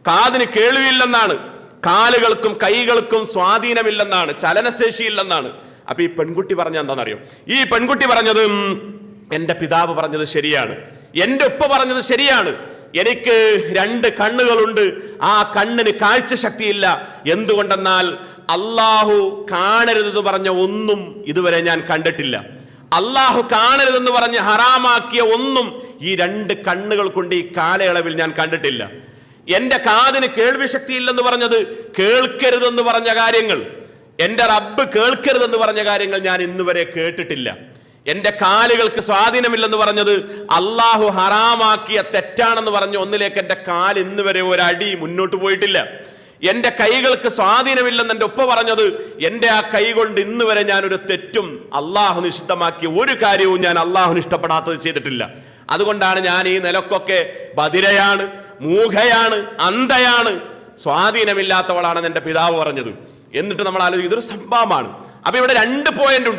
കാതിന് കേൾവിയില്ലെന്നാണ്, കാലുകൾക്കും കൈകൾക്കും സ്വാധീനമില്ലെന്നാണ്, ചലനശേഷിയില്ലെന്നാണ്. അപ്പൊ ഈ പെൺകുട്ടി പറഞ്ഞ എന്താണെന്നറിയോ? ഈ പെൺകുട്ടി പറഞ്ഞത്, എന്റെ പിതാവ് പറഞ്ഞത് ശരിയാണ്, എന്റെ ഉപ്പ പറഞ്ഞത് ശരിയാണ്, എനിക്ക് 2 കണ്ണുകളുണ്ട്, ആ കണ്ണിന് കാഴ്ചശക്തിയില്ല. എന്തുകൊണ്ടെന്നാൽ അള്ളാഹു കാണരുതെന്ന് പറഞ്ഞ ഒന്നും ഇതുവരെ ഞാൻ കണ്ടിട്ടില്ല. അള്ളാഹു കാണരുതെന്ന് പറഞ്ഞ് ഹറാമാക്കിയ ഒന്നും ഈ 2 കണ്ണുകൾ കൊണ്ട് ഈ കാലയളവിൽ ഞാൻ കണ്ടിട്ടില്ല. എന്റെ കാതിന് കേൾവി ശക്തിയില്ലെന്ന് പറഞ്ഞത് കേൾക്കരുതെന്ന് പറഞ്ഞ കാര്യങ്ങൾ, എന്റെ റബ്ബ് കേൾക്കരുതെന്ന് പറഞ്ഞ കാര്യങ്ങൾ ഞാൻ ഇന്നുവരെ കേട്ടിട്ടില്ല. എന്റെ കാലുകൾക്ക് സ്വാധീനമില്ലെന്ന് പറഞ്ഞത് അള്ളാഹു ഹറാമാക്കിയ തെറ്റാണെന്ന് പറഞ്ഞ ഒന്നിലേക്ക് എന്റെ കാല് ഇന്നുവരെ ഒരടി മുന്നോട്ട് പോയിട്ടില്ല. എന്റെ കൈകൾക്ക് സ്വാധീനമില്ലെന്ന് എന്റെ ഉപ്പ പറഞ്ഞത് എന്റെ ആ കൈ കൊണ്ട് ഇന്നുവരെ ഞാനൊരു തെറ്റും അള്ളാഹു നിഷിദ്ധമാക്കിയ ഒരു കാര്യവും ഞാൻ അള്ളാഹുന് ഇഷ്ടപ്പെടാത്തത് ചെയ്തിട്ടില്ല. അതുകൊണ്ടാണ് ഞാൻ ഈ നിലക്കൊക്കെ ബധിരയാണ്, മൂഢയാണ്, അന്ധയാണ്, സ്വാധീനമില്ലാത്തവളാണെന്ന് എന്റെ പിതാവ് പറഞ്ഞത്. എന്നിട്ട് നമ്മൾ ആലോചിക്കും ഇതൊരു സംഭവമാണ്. അപ്പൊ ഇവിടെ രണ്ട് പോയിന്റ്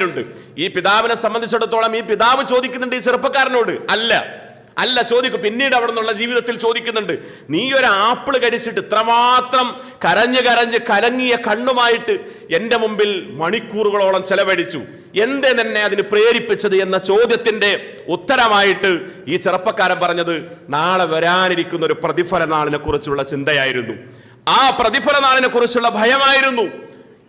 ഉണ്ട്. ഈ പിതാവിനെ സംബന്ധിച്ചിടത്തോളം ഈ പിതാവ് ചോദിക്കുന്നുണ്ട് ഈ ചെറുപ്പക്കാരനോട്, അല്ല ചോദിക്കും. പിന്നീട് അവിടെ നിന്നുള്ള ജീവിതത്തിൽ ചോദിക്കുന്നുണ്ട്, നീ ഒരു ആപ്പിൾ കടിച്ചിട്ട് ഇത്രമാത്രം കരഞ്ഞ് കലങ്ങിയ കണ്ണുമായിട്ട് എന്റെ മുമ്പിൽ മണിക്കൂറുകളോളം ചെലവഴിച്ചു, എന്തേ തന്നെ അതിന് പ്രേരിപ്പിച്ചത് എന്ന ചോദ്യത്തിന്റെ ഉത്തരമായിട്ട് ഈ ചെറുപ്പക്കാരൻ പറഞ്ഞത് നാളെ വരാനിരിക്കുന്ന ഒരു പ്രതിഫല നാളിനെ കുറിച്ചുള്ള ചിന്തയായിരുന്നു. ആ പ്രതിഫല നാളിനെ കുറിച്ചുള്ള ഭയമായിരുന്നു.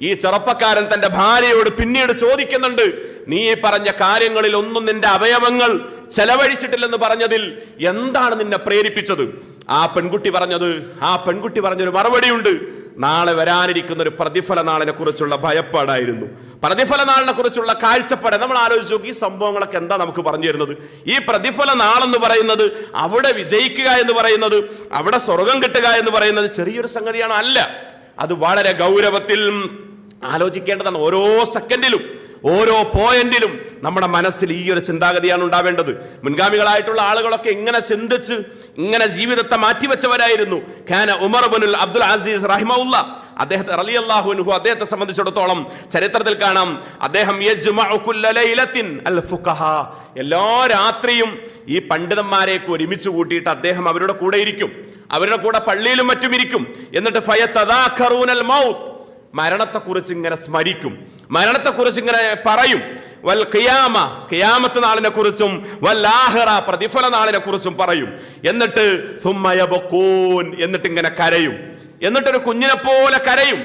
ഈ ചെറുപ്പക്കാരൻ തന്റെ ഭാര്യയോട് പിന്നീട് ചോദിക്കുന്നുണ്ട്, നീ പറഞ്ഞ കാര്യങ്ങളിൽ ഒന്നും നിന്റെ അവയവങ്ങൾ ചെലവഴിച്ചിട്ടില്ലെന്ന് പറഞ്ഞതിൽ എന്താണ് നിന്നെ പ്രേരിപ്പിച്ചത്? ആ പെൺകുട്ടി പറഞ്ഞൊരു മറുപടിയുണ്ട്, നാളെ വരാനിരിക്കുന്ന ഒരു പ്രതിഫല നാളിനെ കുറിച്ചുള്ള ഭയപ്പാടായിരുന്നു. പ്രതിഫല നാളിനെ കുറിച്ചുള്ള കാഴ്ചപ്പാട് നമ്മൾ ആലോചിച്ച് നോക്കി. ഈ സംഭവങ്ങളൊക്കെ എന്താ നമുക്ക് പറഞ്ഞു തരുന്നത്? ഈ പ്രതിഫല നാളെന്ന് പറയുന്നത്, അവിടെ വിജയിക്കുക എന്ന് പറയുന്നത്, അവിടെ സ്വർഗം കിട്ടുക എന്ന് പറയുന്നത് ചെറിയൊരു സംഗതിയാണ്. അല്ല, അത് വളരെ ഗൗരവത്തിൽ ആലോചിക്കേണ്ടതാണ്. ഓരോ സെക്കൻഡിലും ഓരോ പോയിന്റിലും നമ്മുടെ മനസ്സിൽ ഈ ഒരു ചിന്താഗതിയാണ് ഉണ്ടാവേണ്ടത്. മുൻഗാമികളായിട്ടുള്ള ആളുകളൊക്കെ ഇങ്ങനെ ചിന്തിച്ച് ഇങ്ങനെ ജീവിതത്തെ മാറ്റിവെച്ചവരായിരുന്നു. ഖാന ഉമർ ഇബ്നുൽ അബ്ദുൽ അസീസ് റഹിമഹുല്ലാ, അദ്ദേഹത്തെ റളിയല്ലാഹു അൻഹു, അദ്ദേഹത്തെ സംബന്ധിച്ചിടത്തോളം ചരിത്രത്തിൽ കാണാം, അദ്ദേഹം യജ്മഉ കുല്ല ലൈലത്തിൻ അൽ ഫുഖഹാ, എല്ലാ രാത്രിയും ഈ പണ്ഡിതന്മാരെയൊക്കെ ഒരുമിച്ച് കൂട്ടിയിട്ട് അദ്ദേഹം അവരുടെ കൂടെ ഇരിക്കും, അവരുടെ കൂടെ പള്ളിയിലും മറ്റും ഇരിക്കും. എന്നിട്ട് ഫയതദാഖറൂനൽ മൗത്ത്, മരണത്തെക്കുറിച്ച് ഇങ്ങനെ സ്മരിക്കും, മരണത്തെക്കുറിച്ച് ഇങ്ങനെ പറയും. വൽ ഖിയാമ, ഖിയാമത്ത് നാളിനെ കുറിച്ചും, വൽ ആഖിറ, പ്രതിഫല നാളിനെ കുറിച്ചും പറയും. എന്നിട്ട് സുമ്മ യബ്കൂൻ, എന്നിട്ട് ഇങ്ങനെ കരയും, എന്നിട്ടൊരു കുഞ്ഞിനെ പോലെ കരയും.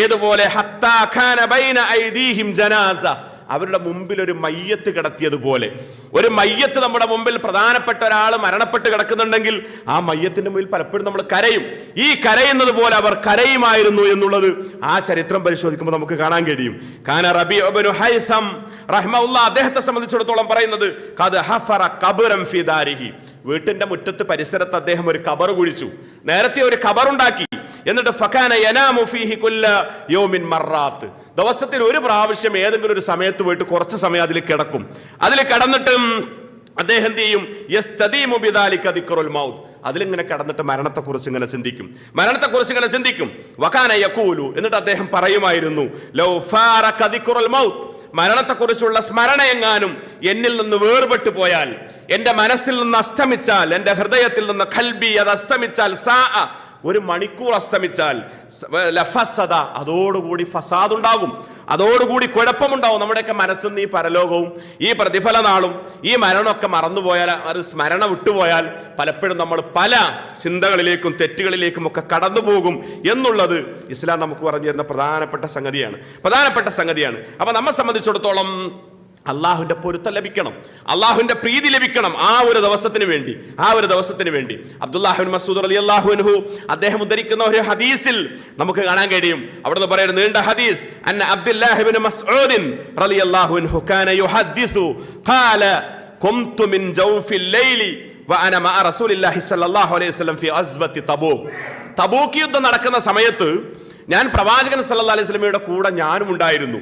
ഏതുപോലെ? ഹത്താ ഖാന ബൈന ഐദീഹിം ജനാസ, അവരുടെ മുമ്പിൽ ഒരു മയ്യത്ത് കിടത്തിയതുപോലെ. ഒരു മയ്യത്ത് നമ്മുടെ മുമ്പിൽ, പ്രധാനപ്പെട്ട ഒരാൾ മരണപ്പെട്ട് കിടക്കുന്നുണ്ടെങ്കിൽ ആ മയ്യത്തിന്റെ മുമ്പിൽ പലപ്പോഴും നമ്മൾ കരയും. ഈ കരയുന്നത് പോലെ അവർ കരയുമായിരുന്നു എന്നുള്ളത് ആ ചരിത്രം പരിശോധിക്കുമ്പോൾ നമുക്ക് കാണാൻ കഴിയും. കാന റബീഉ ഇബ്നു ഹൈസം റഹിമഹുല്ലാ, അദ്ദേഹത്തെ സംബന്ധിച്ചിടത്തോളം പറയുന്നത്, ഖദ് ഹഫറ ഖബറൻ ഫീ ദാരിഹി, വീട്ടിന്റെ മുറ്റത്ത് പരിസരത്ത് അദ്ദേഹം ഒരു ഖബർ കുഴിച്ചു, നേരത്തെ ഒരു ഖബറുണ്ടാക്കി. എന്നിട്ട് ഫകാന യനാമു ഫീഹി കുല്ല യൗമിൻ മറാത്ത്, ദിവസത്തിൽ ഒരു പ്രാവശ്യം ഏതെങ്കിലും ഒരു സമയത്ത് പോയിട്ട് കുറച്ച് സമയം അതിൽ കിടക്കും. അതിൽ കിടന്നിട്ട് അദ്ദേഹം എന്ത് ചെയ്യും? യസ്തദീമു ബിദാലിക ദിക്റുൽ മൗത്ത്, അതിലിങ്ങനെ കിടന്നിട്ട് മരണത്തെക്കുറിച്ച് ഇങ്ങനെ ചിന്തിക്കും. വകാന യഖൂലു, എന്നിട്ട് അദ്ദേഹം പറയുമായിരുന്നു, ലൗ ഫാറക ദിക്റുൽ മൗത്ത്, മരണത്തെക്കുറിച്ചുള്ള സ്മരണ എങ്ങാനും എന്നിൽ നിന്ന് വേർപെട്ടു പോയാൽ, എന്റെ മനസ്സിൽ നിന്ന് അസ്തമിച്ചാൽ, എന്റെ ഹൃദയത്തിൽ നിന്ന് ഖൽബി അത് അസ്തമിച്ചാൽ, സാഅ, ഒരു മണിക്കൂർ അസ്തമിച്ചാൽ, ലഫസദ, അതോടുകൂടി ഫസാദ് ഉണ്ടാകും, അതോടുകൂടി കുഴപ്പമുണ്ടാവും. നമ്മുടെയൊക്കെ മനസ്സിൽ നിന്ന് ഈ പരലോകവും ഈ പ്രതിഫല നാളും ഈ മരണമൊക്കെ മറന്നുപോയാൽ, അത് സ്മരണ വിട്ടുപോയാൽ പലപ്പോഴും നമ്മൾ പല ചിന്തകളിലേക്കും തെറ്റുകളിലേക്കും ഒക്കെ കടന്നു പോകും എന്നുള്ളത് ഇസ്ലാം നമുക്ക് പറഞ്ഞു തരുന്ന പ്രധാനപ്പെട്ട സംഗതിയാണ്. അപ്പൊ നമ്മെ സംബന്ധിച്ചിടത്തോളം അള്ളാഹുവിന്റെ പൊരുത്തം ലഭിക്കണം, അള്ളാഹുവിന്റെ പ്രീതി ലഭിക്കണം ആ ഒരു ദിവസത്തിന് വേണ്ടി. അബ്ദുല്ലാഹി ഇബ്നു മസ്ഊദ് റളിയല്ലാഹു അൻഹു അദ്ദേഹം ഉദ്ധരിക്കുന്ന ഒരു ഹദീസിൽ നമുക്ക് കാണാൻ കഴിയും. അവിടുന്ന് പറയുന്ന നീണ്ട ഹദീസ്, അന്ന അബ്ദുല്ലാഹി ഇബ്നു മസ്ഊദ് റളിയല്ലാഹു അൻഹു കാന യുഹദ്ദിസു ഖാല ഖുംതു മിൻ ജൗഫിൽ ലൈലി വഅന മഅ റസൂലില്ലാഹി സ്വല്ലല്ലാഹു അലൈഹി വസല്ലം ഫി അസ്വതി തബൂക്ക്. തബൂക്ക് യുദ്ധം നടക്കുന്ന സമയത്ത് ഞാൻ പ്രവാചകൻ സല്ലല്ലാഹു അലൈഹി വസല്ലമയുടെ കൂടെ ഞാനും ഉണ്ടായിരുന്നു.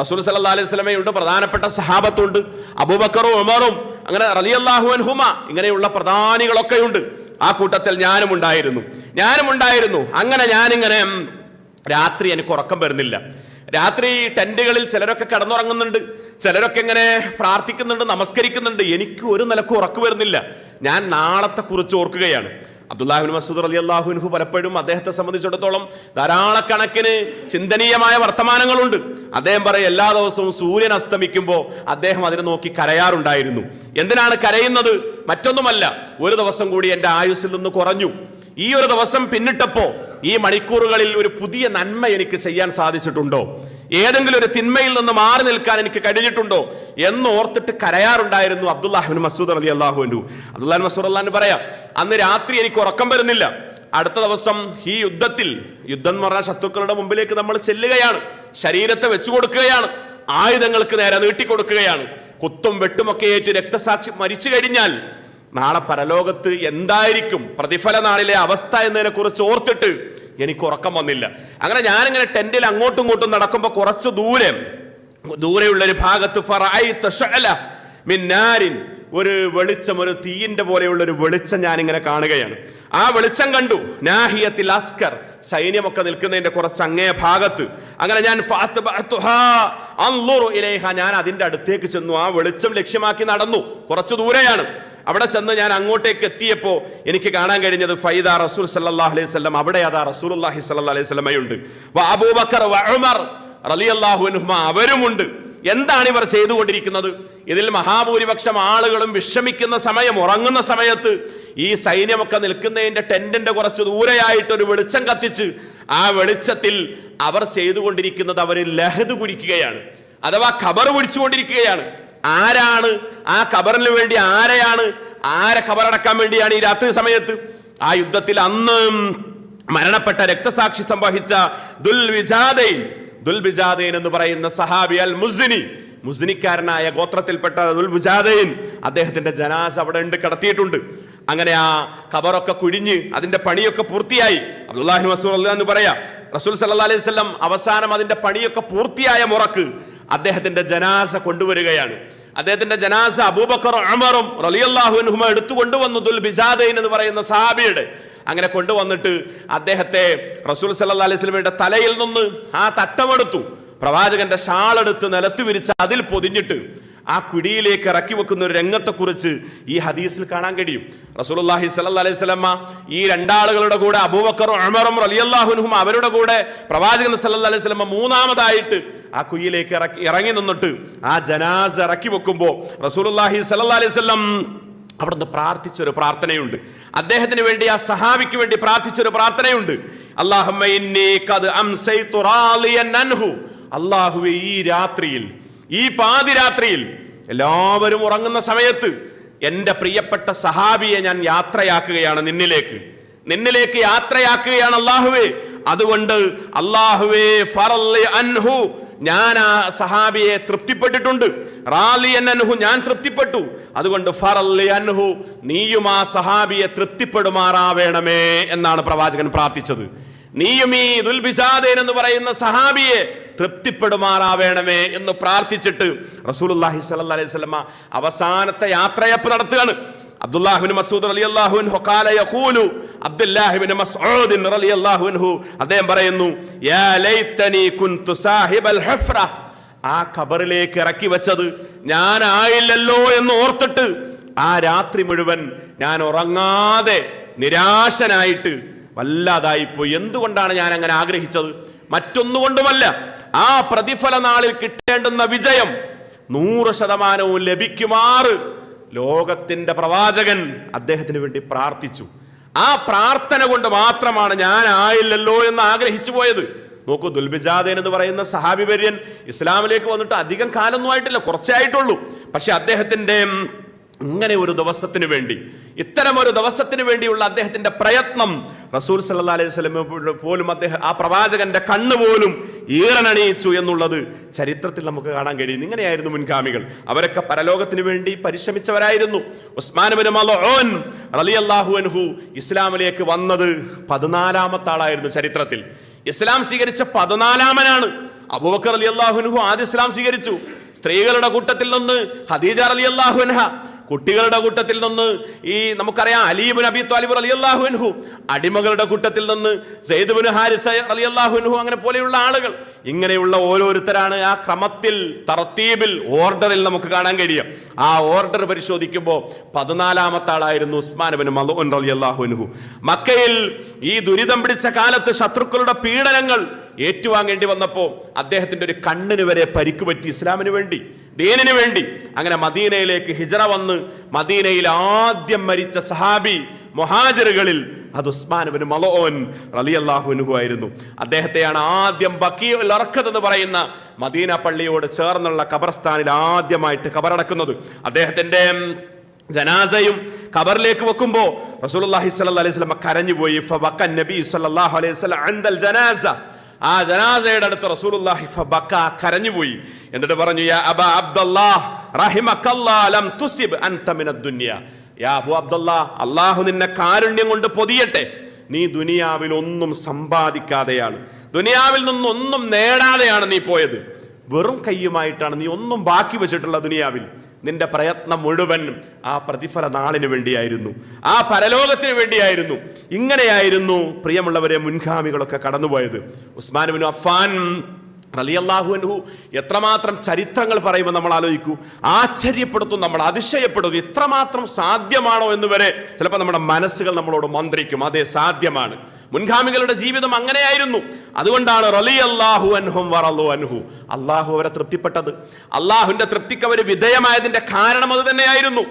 റസൂൽ സല്ലല്ലാഹു അലൈഹി വസല്ലമയുണ്ട്, പ്രധാനപ്പെട്ട സഹാബത്തുണ്ട്, അബൂബക്കറും ഉമറും, അങ്ങനെ റളിയല്ലാഹു അൻഹുമ, ഇങ്ങനെയുള്ള പ്രധാനികളൊക്കെ ഉണ്ട്. ആ കൂട്ടത്തിൽ ഞാനും ഉണ്ടായിരുന്നു. അങ്ങനെ ഞാനിങ്ങനെ രാത്രി എനിക്ക് ഉറക്കം വരുന്നില്ല. രാത്രി ടെന്റുകളിൽ ചിലരൊക്കെ കിടന്നുറങ്ങുന്നുണ്ട്, ചിലരൊക്കെ ഇങ്ങനെ പ്രാർത്ഥിക്കുന്നുണ്ട്, നമസ്കരിക്കുന്നുണ്ട്. എനിക്ക് ഒരു നിലക്കും ഉറക്കം വരുന്നില്ല. ഞാൻ നാളത്തെ കുറിച്ച് ഓർക്കുകയാണ്. അബ്ദുല്ലാഹി ഇബ്നു മസ്ഊദ് റളിയല്ലാഹു അൻഹു പലപ്പോഴും അദ്ദേഹത്തെ സംബന്ധിച്ചിടത്തോളം ധാരാളക്കണക്കിന് ചിന്തനീയമായ വർത്തമാനങ്ങളുണ്ട്. അദ്ദേഹം പറയും, എല്ലാ ദിവസവും സൂര്യൻ അസ്തമിക്കുമ്പോൾ അദ്ദേഹം അതിനെ നോക്കി കരയാറുണ്ടായിരുന്നു. എന്തിനാണ് കരയുന്നത്? മറ്റൊന്നുമല്ല, ഒരു ദിവസം കൂടി എൻ്റെ ആയുസ്സിൽ നിന്ന് കുറഞ്ഞു. ഈ ഒരു ദിവസം പിന്നിട്ടപ്പോ ഈ മണിക്കൂറുകളിൽ ഒരു പുതിയ നന്മ എനിക്ക് ചെയ്യാൻ സാധിച്ചിട്ടുണ്ടോ? ഏതെങ്കിലും ഒരു തിന്മയിൽ നിന്ന് മാറി നിൽക്കാൻ എനിക്ക് കഴിഞ്ഞിട്ടുണ്ടോ എന്ന് ഓർത്തിട്ട് കരയാറുണ്ടായിരുന്നു അബ്ദുല്ലാഹിബ്നു മസ്ഊദ് റളിയല്ലാഹു അൻഹു. അബ്ദുല്ലാഹിബ്നു മസ്ഊദ് റളിയല്ലാഹു അൻഹു പറയാം, അന്ന് രാത്രി എനിക്ക് ഉറക്കം വരുന്നില്ല. അടുത്ത ദിവസം ഈ യുദ്ധം എന്ന് പറഞ്ഞാൽ ശത്രുക്കളുടെ മുമ്പിലേക്ക് നമ്മൾ ചെല്ലുകയാണ്, ശരീരത്തെ വെച്ചു കൊടുക്കുകയാണ്, ആയുധങ്ങൾക്ക് നേരെ നീട്ടിക്കൊടുക്കുകയാണ്. കുത്തും വെട്ടുമൊക്കെ ഏറ്റ് രക്തസാക്ഷി മരിച്ചു കഴിഞ്ഞാൽ നാളെ പരലോകത്ത് എന്തായിരിക്കും പ്രതിഫല നാളിലെ അവസ്ഥ എന്നതിനെ കുറിച്ച് ഓർത്തിട്ട് എനിക്ക് ഉറക്കം വന്നില്ല. അങ്ങനെ ഞാനിങ്ങനെ ടെന്റിൽ അങ്ങോട്ടും ഇങ്ങോട്ടും നടക്കുമ്പോൾ കുറച്ച് ദൂരെയുള്ളൊരു ഭാഗത്ത് ഒരു വെളിച്ചം, ഒരു തീയിന്റെ പോലെയുള്ള ഒരു വെളിച്ചം ഞാനിങ്ങനെ കാണുകയാണ്. ആ വെളിച്ചം കണ്ടു. നാഹിയത്തിൽ അസ്കർ, സൈന്യമൊക്കെ നിൽക്കുന്നതിന്റെ കുറച്ച് അങ്ങേ ഭാഗത്ത്. അങ്ങനെ ഞാൻ ഞാൻ അതിന്റെ അടുത്തേക്ക് ചെന്നു. ആ വെളിച്ചം ലക്ഷ്യമാക്കി നടന്നു. കുറച്ചു ദൂരെയാണ്. അവിടെ ചെന്ന് ഞാൻ അങ്ങോട്ടേക്ക് എത്തിയപ്പോ എനിക്ക് കാണാൻ കഴിഞ്ഞത് ഫൈദ റസൂൽ സല്ലല്ലാഹു അലൈഹി വസല്ലം. അവിടെ അതാ റസൂലുള്ളാഹി സ്വല്ലല്ലാഹു അലൈഹി വസല്ലമയുണ്ട്. അബൂബക്കർ ഉമർ റളിയല്ലാഹു അൻഹുമ അവരുമുണ്ട്. എന്താണ് ഇവർ ചെയ്തുകൊണ്ടിരിക്കുന്നത്? ഇതിൽ മഹാഭൂരിപക്ഷം ആളുകളും വിഷമിക്കുന്ന സമയം, ഉറങ്ങുന്ന സമയത്ത് ഈ സൈന്യമൊക്കെ നിൽക്കുന്നതിന്റെ ടെന്റിന്റെ കുറച്ച് ദൂരെയായിട്ട് ഒരു വെളിച്ചം കത്തിച്ച് ആ വെളിച്ചത്തിൽ അവർ ചെയ്തുകൊണ്ടിരിക്കുന്നത് അവർ ലഹദ് കുരിക്കുകയാണ്, അഥവാ ഖബർ കുരിച്ചുകൊണ്ടിരിക്കുകയാണ്. ആരാണ് ആ ഖബറിന് വേണ്ടി? ആരെ ഖബറടക്കാൻ വേണ്ടിയാണ് ഈ രാത്രി സമയത്ത്? ആ യുദ്ധത്തിൽ അന്ന് മരണപ്പെട്ട രക്തസാക്ഷിത്വം വഹിച്ച ദുൽബിജാദൈൻ എന്ന് പറയുന്ന സഹാബി അൽ മുസ്നിക്കാരനായ ഗോത്രത്തിൽപ്പെട്ട ദുൽബിജാദൈൻ, അദ്ദേഹത്തിന്റെ ജനാസ അവിടെ ഉണ്ട്, കിടത്തിയിട്ടുണ്ട്. അങ്ങനെ ആ ഖബറൊക്കെ കുഴിഞ്ഞ് അതിന്റെ പണിയൊക്കെ പൂർത്തിയായി. അബ്ദുല്ലാഹിബ്നു മസ്ഊദ് എന്ന് പറയാ, റസൂൽ സല്ലല്ലാഹു അലൈഹി വസല്ലം അവസാനം അതിന്റെ പണിയൊക്കെ പൂർത്തിയായ മുറക്ക് അദ്ദേഹത്തിന്റെ ജനാസ കൊണ്ടുവരികയാണ്. അദ്ദേഹത്തിന്റെ ജനാസ അബൂബക്കർ ഉമറും റളിയല്ലാഹു അൻഹുമ എടുത്തു കൊണ്ടുവന്നു ദുൽബിജാദൈൻ എന്ന് പറയുന്ന സഹാബിയുടെ. അങ്ങനെ കൊണ്ടുവന്നിട്ട് അദ്ദേഹത്തെ റസൂൽ സല്ലല്ലാഹു അലൈഹി വസല്ലമയുടെ തലയിൽ നിന്ന് ആ തട്ടമെടുത്തു, പ്രവാചകന്റെ ഷാളെടുത്ത് നിലത്ത് വിരിച്ച് അതിൽ പൊതിഞ്ഞിട്ട് ആ കുഴിയിലേക്ക് ഇറക്കി വെക്കുന്ന ഒരു രംഗത്തെക്കുറിച്ച് ഈ ഹദീസിൽ കാണാൻ കഴിയും. റസൂലുള്ളാഹി സ്വല്ലല്ലാഹു അലൈഹി വസല്ലമ ഈ രണ്ടാളുകളുടെ കൂടെ അബൂബക്കറും ഉമറും റളിയല്ലാഹു അൻഹും അവരുടെ കൂടെ പ്രവാചകൻ സല്ലല്ലാഹു അലൈഹി വസല്ലമ മൂന്നാമതായിട്ട് ആ കുഴിയിലേക്ക് ഇറങ്ങി നിന്നിട്ട് ആ ജനാസ ഇറക്കി വെക്കുമ്പോൾ റസൂലുള്ളാഹി സ്വല്ലല്ലാഹു അലൈഹി വസല്ലം അവിടുന്ന് പ്രാർത്ഥിച്ചൊരു പ്രാർത്ഥനയുണ്ട്. അദ്ദേഹത്തിന് വേണ്ടി, ആ സഹാബിക്ക് വേണ്ടി പ്രാർത്ഥിച്ചൊരു പ്രാർത്ഥനയുണ്ട്. അല്ലാഹുമ്മ ഇന്നി ഖദ് അംസൈതു റാളിയൻ അൻഹു. അല്ലാഹുവേ, ഈ രാത്രിയിൽ, ഈ പാതിരാത്രിയിൽ എല്ലാവരും ഉറങ്ങുന്ന സമയത്ത് എൻ്റെ പ്രിയപ്പെട്ട സഹാബിയെ ഞാൻ യാത്രയാക്കുകയാണ്, നിന്നിലേക്ക് യാത്രയാക്കുകയാണ് അല്ലാഹുവേ. അതുകൊണ്ട് അല്ലാഹുവേ ഫറല്ലി അൻഹു, ഞാൻ ആ സഹാബിയെ തൃപ്തിപ്പെട്ടിട്ടുണ്ട്. റാലിയൻ അൻഹു, ഞാൻ തൃപ്തിപ്പെട്ടു. അതുകൊണ്ട് ഫറല്ലി അൻഹു, നീയും ആ സഹാബിയെ തൃപ്തിപ്പെടുമാറാവേണമേ എന്നാണ് പ്രവാചകൻ പ്രാർത്ഥിച്ചത്. നീയും ഈ ദുൽബിജാദൈൻ എന്ന് പറയുന്ന സഹാബിയെ തൃപ്തിപ്പെടുമാറാവേണമേ എന്ന് പ്രാർത്ഥിച്ചിട്ട് റസൂലുള്ളാഹി സ്വല്ലല്ലാഹു അലൈഹി വസല്ലമ അവസാനത്തെ യാത്രയപ്പ് നടത്തുകയാണ്. അബ്ദുല്ലാഹിബ്നു മസ്ഊദ് റളിയല്ലാഹു അൻഹു ഖാല യഖൂലു, അബ്ദുല്ലാഹിബ്നു മസ്ഊദ് റളിയല്ലാഹു അൻഹു അദ്ദേഹം പറയുന്നു, യാ ലൈതനി കുൻതു സാഹിബൽ ഹുഫ്റ. ആ ഖബറിലേക്ക് ഇറക്കി വെച്ചത് ഞാനായില്ലല്ലോ എന്ന് ഓർത്തിട്ട് ആ രാത്രി മുഴുവൻ ഞാൻ ഉറങ്ങാതെ നിരാശനായിട്ട് വല്ലാതായിപ്പോയി. എന്തുകൊണ്ടാണ് ഞാൻ അങ്ങനെ ആഗ്രഹിച്ചത്? മറ്റൊന്നുകൊണ്ടുമല്ല, ആ പ്രതിഫല നാളിൽ കിട്ടേണ്ടുന്ന വിജയം 100% ലഭിക്കുമാറ് ലോകത്തിന്റെ പ്രവാചകൻ അദ്ദേഹത്തിന് വേണ്ടി പ്രാർത്ഥിച്ചു. ആ പ്രാർത്ഥന കൊണ്ട് മാത്രമാണ് ഞാൻ ആയില്ലല്ലോ എന്ന് ആഗ്രഹിച്ചു പോയത്. നോക്കൂ, ദുൽബിജാദൈൻ എന്ന് പറയുന്ന സഹാബി വര്യൻ ഇസ്ലാമിലേക്ക് വന്നിട്ട് അധികം കാലൊന്നും ആയിട്ടില്ല, കുറച്ചേ ആയിട്ടുള്ളൂ. പക്ഷെ അദ്ദേഹത്തിന്റെ ഇങ്ങനെ ഒരു ദിവസത്തിന് വേണ്ടി, ഇത്തരം ഒരു ദിവസത്തിന് വേണ്ടിയുള്ള അദ്ദേഹത്തിന്റെ പ്രയത്നം റസൂൽ സല്ലല്ലാഹു അലൈഹി വസല്ലം പോലും ആ പ്രവാചകന്റെ കണ്ണ് പോലും ഈറനണിയിച്ചു എന്നുള്ളത് ചരിത്രത്തിൽ നമുക്ക് കാണാൻ കഴിയും. ഇങ്ങനെയായിരുന്നു മുൻഗാമികൾ. അവരൊക്കെ പരലോകത്തിന് വേണ്ടി പരിശ്രമിച്ചവരായിരുന്നു. ഉസ്മാൻ ഇബ്നു മൽഊൻ റളിയല്ലാഹു അൻഹു ഇസ്ലാമിലേക്ക് വന്നത് 14ാമത്തെ ആളായിരുന്നു ചരിത്രത്തിൽ. ഇസ്ലാം സ്വീകരിച്ച 14ാമനാണ്. അബൂബക്കർ റളിയല്ലാഹു അൻഹു ആദ്യം ഇസ്ലാം സ്വീകരിച്ചു. സ്ത്രീകളുടെ കൂട്ടത്തിൽ നിന്ന് ഖദീജ റളിയല്ലാഹു അൻഹ, കുട്ടികളുടെ കൂട്ടത്തിൽ നിന്ന് ഈ നമുക്കറിയാം അലി ഇബ്നു അബീ ത്വാലിബ് റളിയല്ലാഹു അൻഹു, അടിമകളുടെ കൂട്ടത്തിൽ നിന്ന് സെയ്ദ് ഇബ്നു ഹാരിസ റളിയല്ലാഹു അൻഹു, അങ്ങനെ പോലെയുള്ള ആളുകൾ. ഇങ്ങനെയുള്ള ഓരോരുത്തരാണ് ആ ക്രമത്തിൽ, തർത്തീബിൽ, ഓർഡറിൽ നമുക്ക് കാണാൻ കഴിയും. ആ ഓർഡർ പരിശോധിക്കുമ്പോൾ 14ാമത്തെ ആളായിരുന്നു ഉസ്മാൻ ഇബ്നു മൽഊൻ റളിയല്ലാഹു അൻഹു. മക്കയിൽ ഈ ദുരിതം പിടിച്ച കാലത്ത് ശത്രുക്കളുടെ പീഡനങ്ങൾ ഏറ്റുവാങ്ങേണ്ടി വന്നപ്പോൾ അദ്ദേഹത്തിന്റെ ഒരു കണ്ണിന് വരെ പരിക്ക് പറ്റി ഇസ്ലാമിന് വേണ്ടി, ദീനിന് വേണ്ടി. അങ്ങനെ മദീനയിലേക്ക് ഹിജ്റ വന്ന് മദീനയിൽ ആദ്യം മരിച്ച സഹാബി മുഹാജിറുകളിൽ അത് ഉസ്മാൻ ഇബ്നു മൽഊൻ റളിയല്ലാഹു അൻഹു ആയിരുന്നു. അദ്ദേഹത്തെയാണ് ആദ്യം ബഖീഉൽ അർഖദ് എന്ന് പറയുന്ന മദീന പള്ളിയോട് ചേർന്നുള്ള ഖബർസ്ഥാനിൽ ആദ്യമായിട്ട് ഖബറടക്കുന്നത്. അദ്ദേഹത്തിന്റെ ജനാസയും ഖബറിലേക്ക് വെക്കുമ്പോ റസൂലുള്ളാഹി സ്വല്ലല്ലാഹു അലൈഹി വസല്ലം കരഞ്ഞുപോയി. ഫബക്ക നബി സ്വല്ലല്ലാഹു അലൈഹി വസല്ലം അൻദൽ ജനാസ, ആ ജനാസയുടെ അടുത്ത് റസൂലുള്ളാഹി ഫബക്ക കരഞ്ഞുപോയി. എന്നിട്ട് പറഞ്ഞു, യാ അബാ അബ്ദുല്ലാഹ് റഹിമക്കല്ലാഹ് ലം തുസിബ് അൻത മിനദ് ദുനിയ, യാ അബൂ അബ്ദുല്ലാഹ്, അല്ലാഹു നിന്നെ കാരുണ്യം കൊണ്ട് പൊതിയട്ടെ, നീ ദുനിയാവിൽ ഒന്നും സമ്പാദിക്കാതെയാണ്, ദുനിയാവിൽ നിന്നൊന്നും നേടാതെയാണ് നീ പോയത്. വെറും കയ്യുമായിട്ടാണ് നീ ഒന്നും ബാക്കി വെച്ചിട്ടുള്ള ദുനിയാവിൽ. നിന്റെ പ്രയത്നം മുഴുവൻ ആ പ്രതിഫല നാളിന് വേണ്ടിയായിരുന്നു, ആ പരലോകത്തിന് വേണ്ടിയായിരുന്നു. ഇങ്ങനെയായിരുന്നു പ്രിയമുള്ളവരെ മുൻഗാമികളൊക്കെ കടന്നുപോയത്. ഉസ്മാൻ ഇബ്നു അഫ്ഫാൻ റളിയല്ലാഹു അൻഹു എത്രമാത്രം ചരിത്രങ്ങൾ പറയുമ്പോൾ നമ്മൾ ആലോചിക്കൂ, ആശ്ചര്യപ്പെടുത്തും, നമ്മൾ അതിശയപ്പെടും. ഇത്രമാത്രം സാധ്യമാണോ എന്ന് വരെ ചിലപ്പോൾ നമ്മുടെ മനസ്സുകൾ നമ്മളോട് മന്ത്രിക്കും. അതെ, സാധ്യമാണ്. മുൻഗാമികളുടെ ജീവിതം അങ്ങനെയായിരുന്നു. അതുകൊണ്ടാണ് റളിയല്ലാഹു അൻഹും വറളു അൻഹു, അള്ളാഹു അവരെ തൃപ്തിപ്പെട്ടത്. അള്ളാഹുവിന്റെ തൃപ്തിക്ക് അവർ വിധേയമായതിന്റെ കാരണം അത് തന്നെയായിരുന്നു.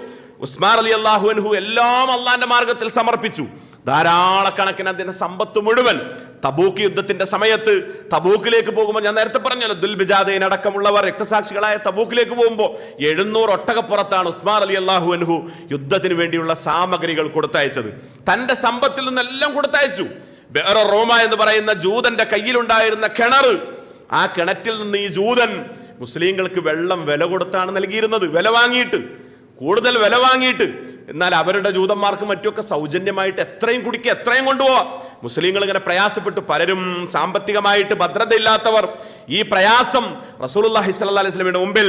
ഉസ്മാൻ റളിയല്ലാഹു അൻഹു എല്ലാം അള്ളാന്റെ മാർഗത്തിൽ സമർപ്പിച്ചു. ധാരാളക്കണക്കിന് അതിന്റെ സമ്പത്ത് മുഴുവൻ തബൂക്ക് യുദ്ധത്തിന്റെ സമയത്ത് തബൂക്കിലേക്ക് പോകുമ്പോൾ, ഞാൻ നേരത്തെ പറഞ്ഞല്ലോ, ദുൽബിജാദൈൻ അടക്കമുള്ളവർ രക്തസാക്ഷികളായ തബൂക്കിലേക്ക് പോകുമ്പോൾ 700 ഒട്ടകപ്പുറത്താണ് ഉസ്മാൻ റളിയല്ലാഹു അൻഹു യുദ്ധത്തിന് വേണ്ടിയുള്ള സാമഗ്രികൾ കൊടുത്തയച്ചത്. തന്റെ സമ്പത്തിൽ നിന്നെല്ലാം കൊടുത്തയച്ചു. ബിഅർ റോമ എന്ന് പറയുന്ന ജൂതന്റെ കയ്യിലുണ്ടായിരുന്ന കിണർ, ആ കിണറ്റിൽ നിന്ന് ഈ ജൂതൻ മുസ്ലിങ്ങൾക്ക് വെള്ളം വില കൊടുത്താണ് നൽകിയിരുന്നത്, വില വാങ്ങിയിട്ട്, കൂടുതൽ വില വാങ്ങിയിട്ട്. എന്നാൽ അവരുടെ ജൂതന്മാർക്ക് മറ്റുമൊക്കെ സൗജന്യമായിട്ട് എത്രയും കുടിക്കുക, എത്രയും കൊണ്ടുപോവാ. മുസ്ലിങ്ങൾ ഇങ്ങനെ പ്രയാസപ്പെട്ടു, പലരും സാമ്പത്തികമായിട്ട് ഭദ്രതയില്ലാത്തവർ ഈ പ്രയാസം റസൂലുള്ളാഹി സ്വല്ലല്ലാഹു അലൈഹി വസല്ലമയുടെ മുമ്പിൽ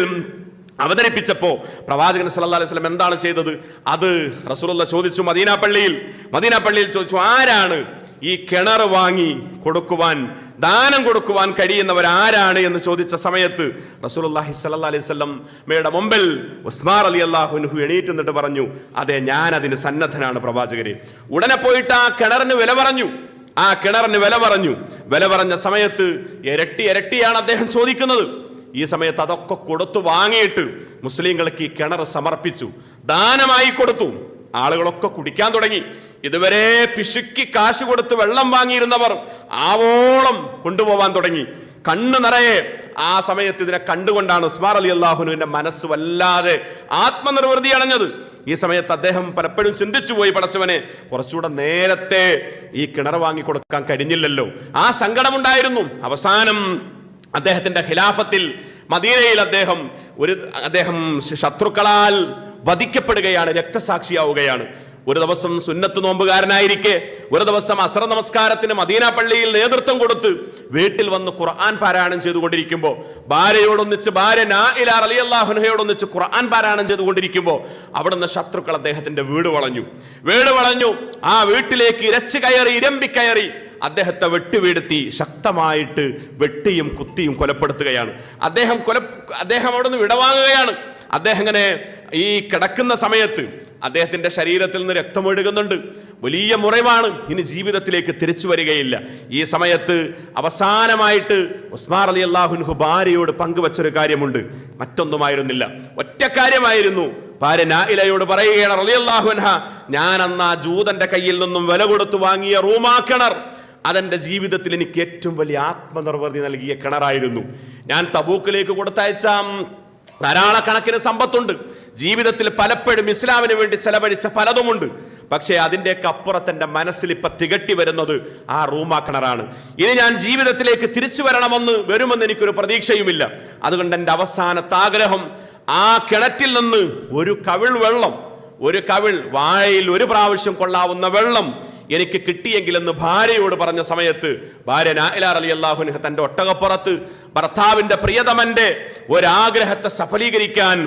അവതരിപ്പിച്ചപ്പോ പ്രവാചകൻ സല്ലല്ലാഹു അലൈഹി വസല്ലം എന്താണ് ചെയ്തത്? അത് റസൂലുള്ളാഹി ചോദിച്ചു. മദീന പള്ളിയിൽ ചോദിച്ചു, ആരാണ് ഈ കിണർ വാങ്ങി കൊടുക്കുവാൻ, ദാനം കൊടുക്കുവാൻ കഴിയുന്നവർ ആരാണ് എന്ന് ചോദിച്ച സമയത്ത് റസൂലുള്ളാഹി സ്വല്ലല്ലാഹു അലൈഹി വസല്ലമയുടെ മുമ്പിൽ ഉസ്മാൻ റളിയല്ലാഹു അൻഹു എണീറ്റ് നിന്നിട്ട് പറഞ്ഞു, അതെ, ഞാൻ അതിന് സന്നദ്ധനാണ് പ്രവാചകരെ. ഉടനെ പോയിട്ട് ആ കിണറിന് വില പറഞ്ഞു. വില പറഞ്ഞ സമയത്ത് ഇരട്ടിയാണ് അദ്ദേഹം ചോദിക്കുന്നത്. ഈ സമയത്ത് അതൊക്കെ കൊടുത്തു വാങ്ങിയിട്ട് മുസ്ലിങ്ങൾക്ക് ഈ കിണർ സമർപ്പിച്ചു, ദാനമായി കൊടുത്തു. ആളുകളൊക്കെ കുടിക്കാൻ തുടങ്ങി. ഇതുവരെ പിശുക്കി കാശ് കൊടുത്ത് വെള്ളം വാങ്ങിയിരുന്നവർ ആവോളം കൊണ്ടുപോവാൻ തുടങ്ങി, കണ്ണ് നിറയെ. ആ സമയത്ത് ഇതിനെ കണ്ടുകൊണ്ടാണ് ഉസ്മാൻ റളിയല്ലാഹുവിന്റെ മനസ്സ് വല്ലാതെ ആത്മനിർവൃതി അടഞ്ഞത്. ഈ സമയത്ത് അദ്ദേഹം പലപ്പോഴും ചിന്തിച്ചു പോയി, പടച്ചവനെ, കുറച്ചുകൂടെ നേരത്തെ ഈ കിണർ വാങ്ങി കൊടുക്കാൻ കഴിഞ്ഞില്ലല്ലോ. ആ സങ്കടമുണ്ടായിരുന്നു. അവസാനം അദ്ദേഹത്തിന്റെ ഖിലാഫത്തിൽ മദീനയിൽ അദ്ദേഹം ശത്രുക്കളാൽ വധിക്കപ്പെടുകയാണ്, രക്തസാക്ഷിയാവുകയാണ്. ഒരു ദിവസം സുന്നത്ത് നോമ്പുകാരനായിരിക്കെ, ഒരു ദിവസം അസ്ർ നമസ്കാരത്തിന് മദീന പള്ളിയിൽ നേതൃത്വം കൊടുത്ത് വീട്ടിൽ വന്ന് ഖുർആൻ പാരായണം ചെയ്തുകൊണ്ടിരിക്കുമ്പോൾ, ഭാര്യ നായില റളിയല്ലാഹു അൻഹയോടൊന്നിച്ച് ഖുർആൻ പാരായണം ചെയ്തുകൊണ്ടിരിക്കുമ്പോൾ അവിടുന്ന് ശത്രുക്കൾ അദ്ദേഹത്തിന്റെ വീട് വളഞ്ഞു. ആ വീട്ടിലേക്ക് ഇരമ്പിക്കയറി അദ്ദേഹത്തെ വെട്ടുവീഴ്ത്തി ശക്തമായിട്ട് വെട്ടിയും കുത്തിയും കൊലപ്പെടുത്തുകയാണ്. അദ്ദേഹം അവിടുന്ന് വിടവാങ്ങുകയാണ്. അദ്ദേഹം ഇങ്ങനെ ഈ കിടക്കുന്ന സമയത്ത് അദ്ദേഹത്തിന്റെ ശരീരത്തിൽ നിന്ന് രക്തമൊഴുകുന്നുണ്ട്, വലിയ മുറിവാണ്, ഇനി ജീവിതത്തിലേക്ക് തിരിച്ചു വരികയില്ല. ഈ സമയത്ത് അവസാനമായിട്ട് ഉസ്മാൻ റളിയല്ലാഹു അൻഹു ഭാര്യയോട് പങ്കുവച്ചൊരു കാര്യമുണ്ട്. മറ്റൊന്നുമായിരുന്നില്ല, ഒറ്റ കാര്യമായിരുന്നു. ഭാര്യ നായിലയോട് പറയുകയാണ് റളിയല്ലാഹു അൻഹ, ഞാൻ അന്ന് ആ ജൂതന്റെ കയ്യിൽ നിന്നും വില കൊടുത്തു വാങ്ങിയ റൂമാ കിണർ, അതെന്റെ ജീവിതത്തിൽ എനിക്ക് ഏറ്റവും വലിയ ആത്മനിർവൃതി നൽകിയ കിണറായിരുന്നു. ഞാൻ തബൂക്കിലേക്ക് കൊടുത്തയച്ച ധാരാളക്കണക്കിന് സമ്പത്തുണ്ട്, ജീവിതത്തിൽ പലപ്പോഴും ഇസ്ലാമിന് വേണ്ടി ചെലവഴിച്ച പലതുമുണ്ട്. പക്ഷേ അതിൻ്റെയൊക്കെ അപ്പുറത്ത് എൻ്റെ മനസ്സിൽ ഇപ്പൊ തികട്ടി വരുന്നത് ആ റൂമാ കിണറാണ്. ഇനി ഞാൻ ജീവിതത്തിലേക്ക് തിരിച്ചു വരുമെന്ന് എനിക്കൊരു പ്രതീക്ഷയുമില്ല. അതുകൊണ്ട് എൻ്റെ അവസാനത്തെ ആഗ്രഹം ആ കിണറ്റിൽ നിന്ന് ഒരു കവിൾ വാഴയിൽ ഒരു പ്രാവശ്യം കൊള്ളാവുന്ന വെള്ളം എനിക്ക് കിട്ടിയെങ്കിലെന്ന് ഭാര്യയോട് പറഞ്ഞ സമയത്ത് ഭാര്യ നായില റളിയല്ലാഹു അൻഹ തന്റെ ഒട്ടകപ്പുറത്ത് ഭർത്താവിന്റെ പ്രിയതമന്റെ ഒരാഗ്രഹത്തെ സഫലീകരിക്കാൻ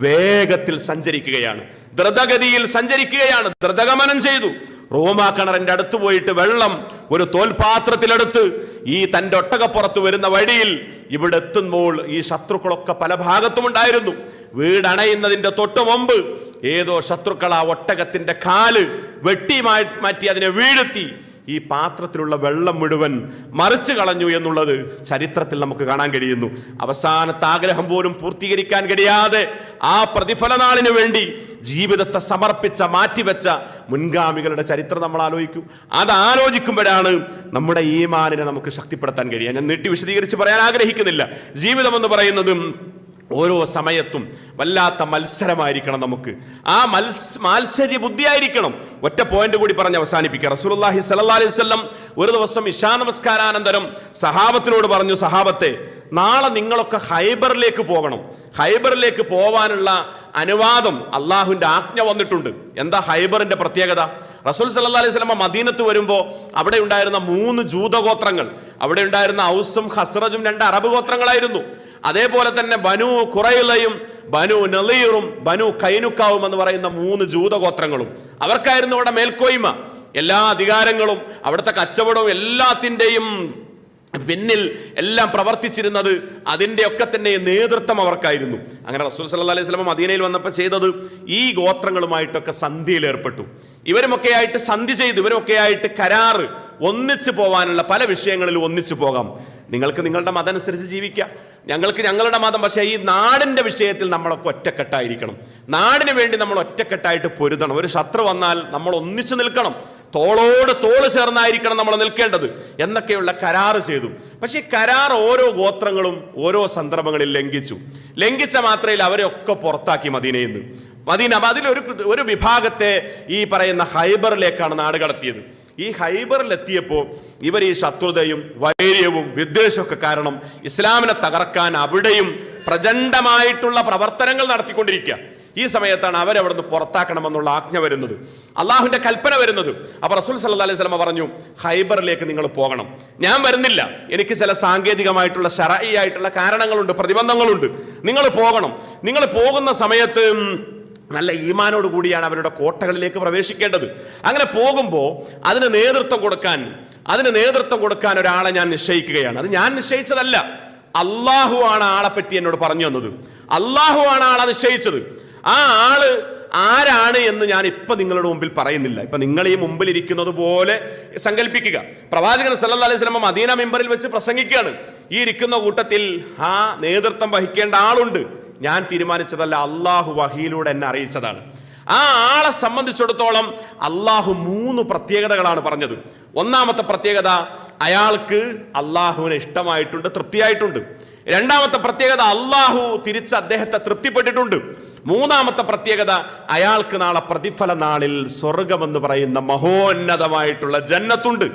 വേഗത്തിൽ സഞ്ചരിക്കുകയാണ്, ദ്രുതഗതിയിൽ സഞ്ചരിക്കുകയാണ്, ദ്രുതഗമനം ചെയ്തു. റോമാ കിണറിന്റെ അടുത്ത് പോയിട്ട് വെള്ളം ഒരു തോൽപാത്രത്തിലെടുത്ത് ഈ തന്റെ ഒട്ടകപ്പുറത്ത് വരുന്ന വഴിയിൽ ഇവിടെ എത്തുമ്പോൾ ഈ ശത്രുക്കളൊക്കെ പല ഭാഗത്തും ഉണ്ടായിരുന്നു. വീടണയുന്നതിന്റെ തൊട്ടു മുമ്പ് ഏതോ ശത്രുക്കൾ ആ ഒട്ടകത്തിന്റെ കാല് വെട്ടി മാറ്റി അതിനെ വീഴ്ത്തി ഈ പാത്രത്തിലുള്ള വെള്ളം മുഴുവൻ മറിച്ചു കളഞ്ഞു എന്നുള്ളത് ചരിത്രത്തിൽ നമുക്ക് കാണാൻ കഴിയുന്നു. അവസാനത്തെ ആഗ്രഹം പോലും പൂർത്തീകരിക്കാൻ കഴിയാതെ ആ പ്രതിഫല നാളിന് വേണ്ടി ജീവിതത്തെ സമർപ്പിച്ച മാറ്റിവെച്ച മുൻഗാമികളുടെ ചരിത്രം നമ്മൾ ആലോചിക്കും. അത് ആലോചിക്കുമ്പോഴാണ് നമ്മുടെ ഈമാനിനെ നമുക്ക് ശക്തിപ്പെടുത്താൻ കഴിയുക. ഞാൻ നീട്ടി വിശദീകരിച്ച് പറയാൻ ആഗ്രഹിക്കുന്നില്ല. ജീവിതം എന്ന് പറയുന്നതും ഓരോ സമയത്തും വല്ലാത്ത മത്സരമായിരിക്കണം. നമുക്ക് ആ മാത്സര്യ ബുദ്ധിയായിരിക്കണം. ഒറ്റ പോയിന്റ് കൂടി പറഞ്ഞ് അവസാനിപ്പിക്കുക. റസൂലുള്ളാഹി സ്വല്ലല്ലാഹി അലൈഹി വസല്ലം ഒരു ദിവസം ഇശാ നമസ്കാരാനന്തരം സഹാബത്തിനോട് പറഞ്ഞു, സഹാബത്തെ, നാളെ നിങ്ങളൊക്കെ ഹൈബറിലേക്ക് പോകണം. ഹൈബറിലേക്ക് പോവാനുള്ള അനുവാദം അള്ളാഹുവിന്റെ ആജ്ഞ വന്നിട്ടുണ്ട്. എന്താ ഹൈബറിന്റെ പ്രത്യേകത? റസൂൽ സല്ലല്ലാഹി അലൈഹി വസല്ലം മദീനത്ത് വരുമ്പോൾ അവിടെ ഉണ്ടായിരുന്ന 3 ജൂതഗോത്രങ്ങൾ, അവിടെ ഉണ്ടായിരുന്ന ഔസും ഖസ്റജും 2 അറബ് ഗോത്രങ്ങളായിരുന്നു. അതേപോലെ തന്നെ ബനു ഖുറൈളയും ബനു നളീറും ബനു കൈനുക്കാവും എന്ന് പറയുന്ന 3 ജൂതഗോത്രങ്ങളും. അവർക്കായിരുന്നു അവിടെ മേൽക്കോയ്മ. എല്ലാ അധികാരങ്ങളും അവിടുത്തെ കച്ചവടവും എല്ലാത്തിൻ്റെയും പിന്നിൽ എല്ലാം പ്രവർത്തിച്ചിരുന്നത്, അതിൻ്റെ ഒക്കെ തന്നെ നേതൃത്വം അവർക്കായിരുന്നു. അങ്ങനെ റസൂൽ സല്ലല്ലാഹി അലൈഹി വസല്ലം മദീനയിൽ വന്നപ്പോൾ ചെയ്തത്, ഈ ഗോത്രങ്ങളുമായിട്ടൊക്കെ സന്ധിയിൽ ഏർപ്പെട്ടു. ഇവരുമൊക്കെ ആയിട്ട് സന്ധി ചെയ്തു, ഇവരൊക്കെ ആയിട്ട് കരാറ്, ഒന്നിച്ചു പോവാനുള്ള പല വിഷയങ്ങളിൽ ഒന്നിച്ചു പോകാം. നിങ്ങൾക്ക് നിങ്ങളുടെ മതം അനുസരിച്ച് ജീവിക്കാം, ഞങ്ങൾക്ക് ഞങ്ങളുടെ മതം. പക്ഷേ ഈ നാടിന്റെ വിഷയത്തിൽ നമ്മളൊക്കെ ഒറ്റക്കെട്ടായിരിക്കണം. നാടിന് വേണ്ടി നമ്മൾ ഒറ്റക്കെട്ടായിട്ട് പൊരുതണം. ഒരു ശത്രു വന്നാൽ നമ്മൾ ഒന്നിച്ചു നിൽക്കണം. തോളോട് തോള് ചേർന്നായിരിക്കണം നമ്മൾ നിൽക്കേണ്ടത് എന്നൊക്കെയുള്ള കരാറ് ചെയ്തു. പക്ഷെ ഈ കരാർ ഓരോ ഗോത്രങ്ങളും ഓരോ സന്ദർഭങ്ങളിൽ ലംഘിച്ച മാത്രയിൽ അവരെയൊക്കെ പുറത്താക്കി മദീനയിൽ നിന്ന്. അതിലൊരു വിഭാഗത്തെ ഈ പറയുന്ന ഹൈബറിലേക്കാണ് നാട് കടത്തിയത്. ഈ ഹൈബറിലെത്തിയപ്പോൾ ഇവർ ഈ ശത്രുതയും വൈര്യവും വിദ്വേഷമൊക്കെ കാരണം ഇസ്ലാമിനെ തകർക്കാൻ അവിടെയും പ്രചണ്ഡമായിട്ടുള്ള പ്രവർത്തനങ്ങൾ നടത്തിക്കൊണ്ടിരിക്കുക. ഈ സമയത്താണ് അവരവിടുന്ന് പുറത്താക്കണമെന്നുള്ള ആജ്ഞ വരുന്നത്, അള്ളാഹുവിന്റെ കൽപ്പന വരുന്നത്. അപ്പൊ റസൂൽ സല്ലല്ലാഹി അലൈഹി വസല്ലം പറഞ്ഞു, ഹൈബറിലേക്ക് നിങ്ങൾ പോകണം. ഞാൻ വരുന്നില്ല, എനിക്ക് ചില സാങ്കേതികമായിട്ടുള്ള ശറഈ ആയിട്ടുള്ള കാരണങ്ങളുണ്ട്, പ്രതിബന്ധങ്ങളുണ്ട്. നിങ്ങൾ പോകണം. നിങ്ങൾ പോകുന്ന സമയത്ത് നല്ല ഈമാനോട് കൂടിയാണ് അവരുടെ കോട്ടകളിലേക്ക് പ്രവേശിക്കേണ്ടത്. അങ്ങനെ പോകുമ്പോൾ അതിന് നേതൃത്വം കൊടുക്കാൻ ഒരാളെ ഞാൻ നിശ്ചയിക്കുകയാണ്. അത് ഞാൻ നിശ്ചയിച്ചതല്ല, അള്ളാഹു ആണ് ആളെ പറ്റി എന്നോട് പറഞ്ഞു തന്നത്. അള്ളാഹു ആണ് ആളെ നിശ്ചയിച്ചത്. ആ ആള് ആരാണ് എന്ന് ഞാൻ ഇപ്പൊ നിങ്ങളുടെ മുമ്പിൽ പറയുന്നില്ല. ഇപ്പൊ നിങ്ങൾ ഈ മുമ്പിൽ ഇരിക്കുന്നത് പോലെ സങ്കല്പിക്കുക. പ്രവാചകൻ സല്ലല്ലാഹി അലൈഹി വസല്ലം മദീന മിമ്പറിൽ വെച്ച് പ്രസംഗിക്കുകയാണ്. ഈ ഇരിക്കുന്ന കൂട്ടത്തിൽ ആ നേതൃത്വം വഹിക്കേണ്ട ആളുണ്ട്. ഞാൻ തീരുമാനിച്ചതല്ല, അള്ളാഹു വഹിയിലൂടെ എന്നെ അറിയിച്ചതാണ്. ആ ആളെ സംബന്ധിച്ചിടത്തോളം അള്ളാഹു 3 പ്രത്യേകതകളാണ് പറഞ്ഞത്. ഒന്നാമത്തെ പ്രത്യേകത, അയാൾക്ക് അള്ളാഹുവിനെ ഇഷ്ടമായിട്ടുണ്ട്, തൃപ്തിയായിട്ടുണ്ട്. രണ്ടാമത്തെ പ്രത്യേകത, അള്ളാഹു തിരിച്ച് അദ്ദേഹത്തെ തൃപ്തിപ്പെട്ടിട്ടുണ്ട്. മൂന്നാമത്തെ പ്രത്യേകത, അയാൾക്ക് നാളെ പ്രതിഫല നാളിൽ സ്വർഗമെന്ന് പറയുന്ന മഹോന്നതമായിട്ടുള്ള ജന്നത്തുണ്ട്.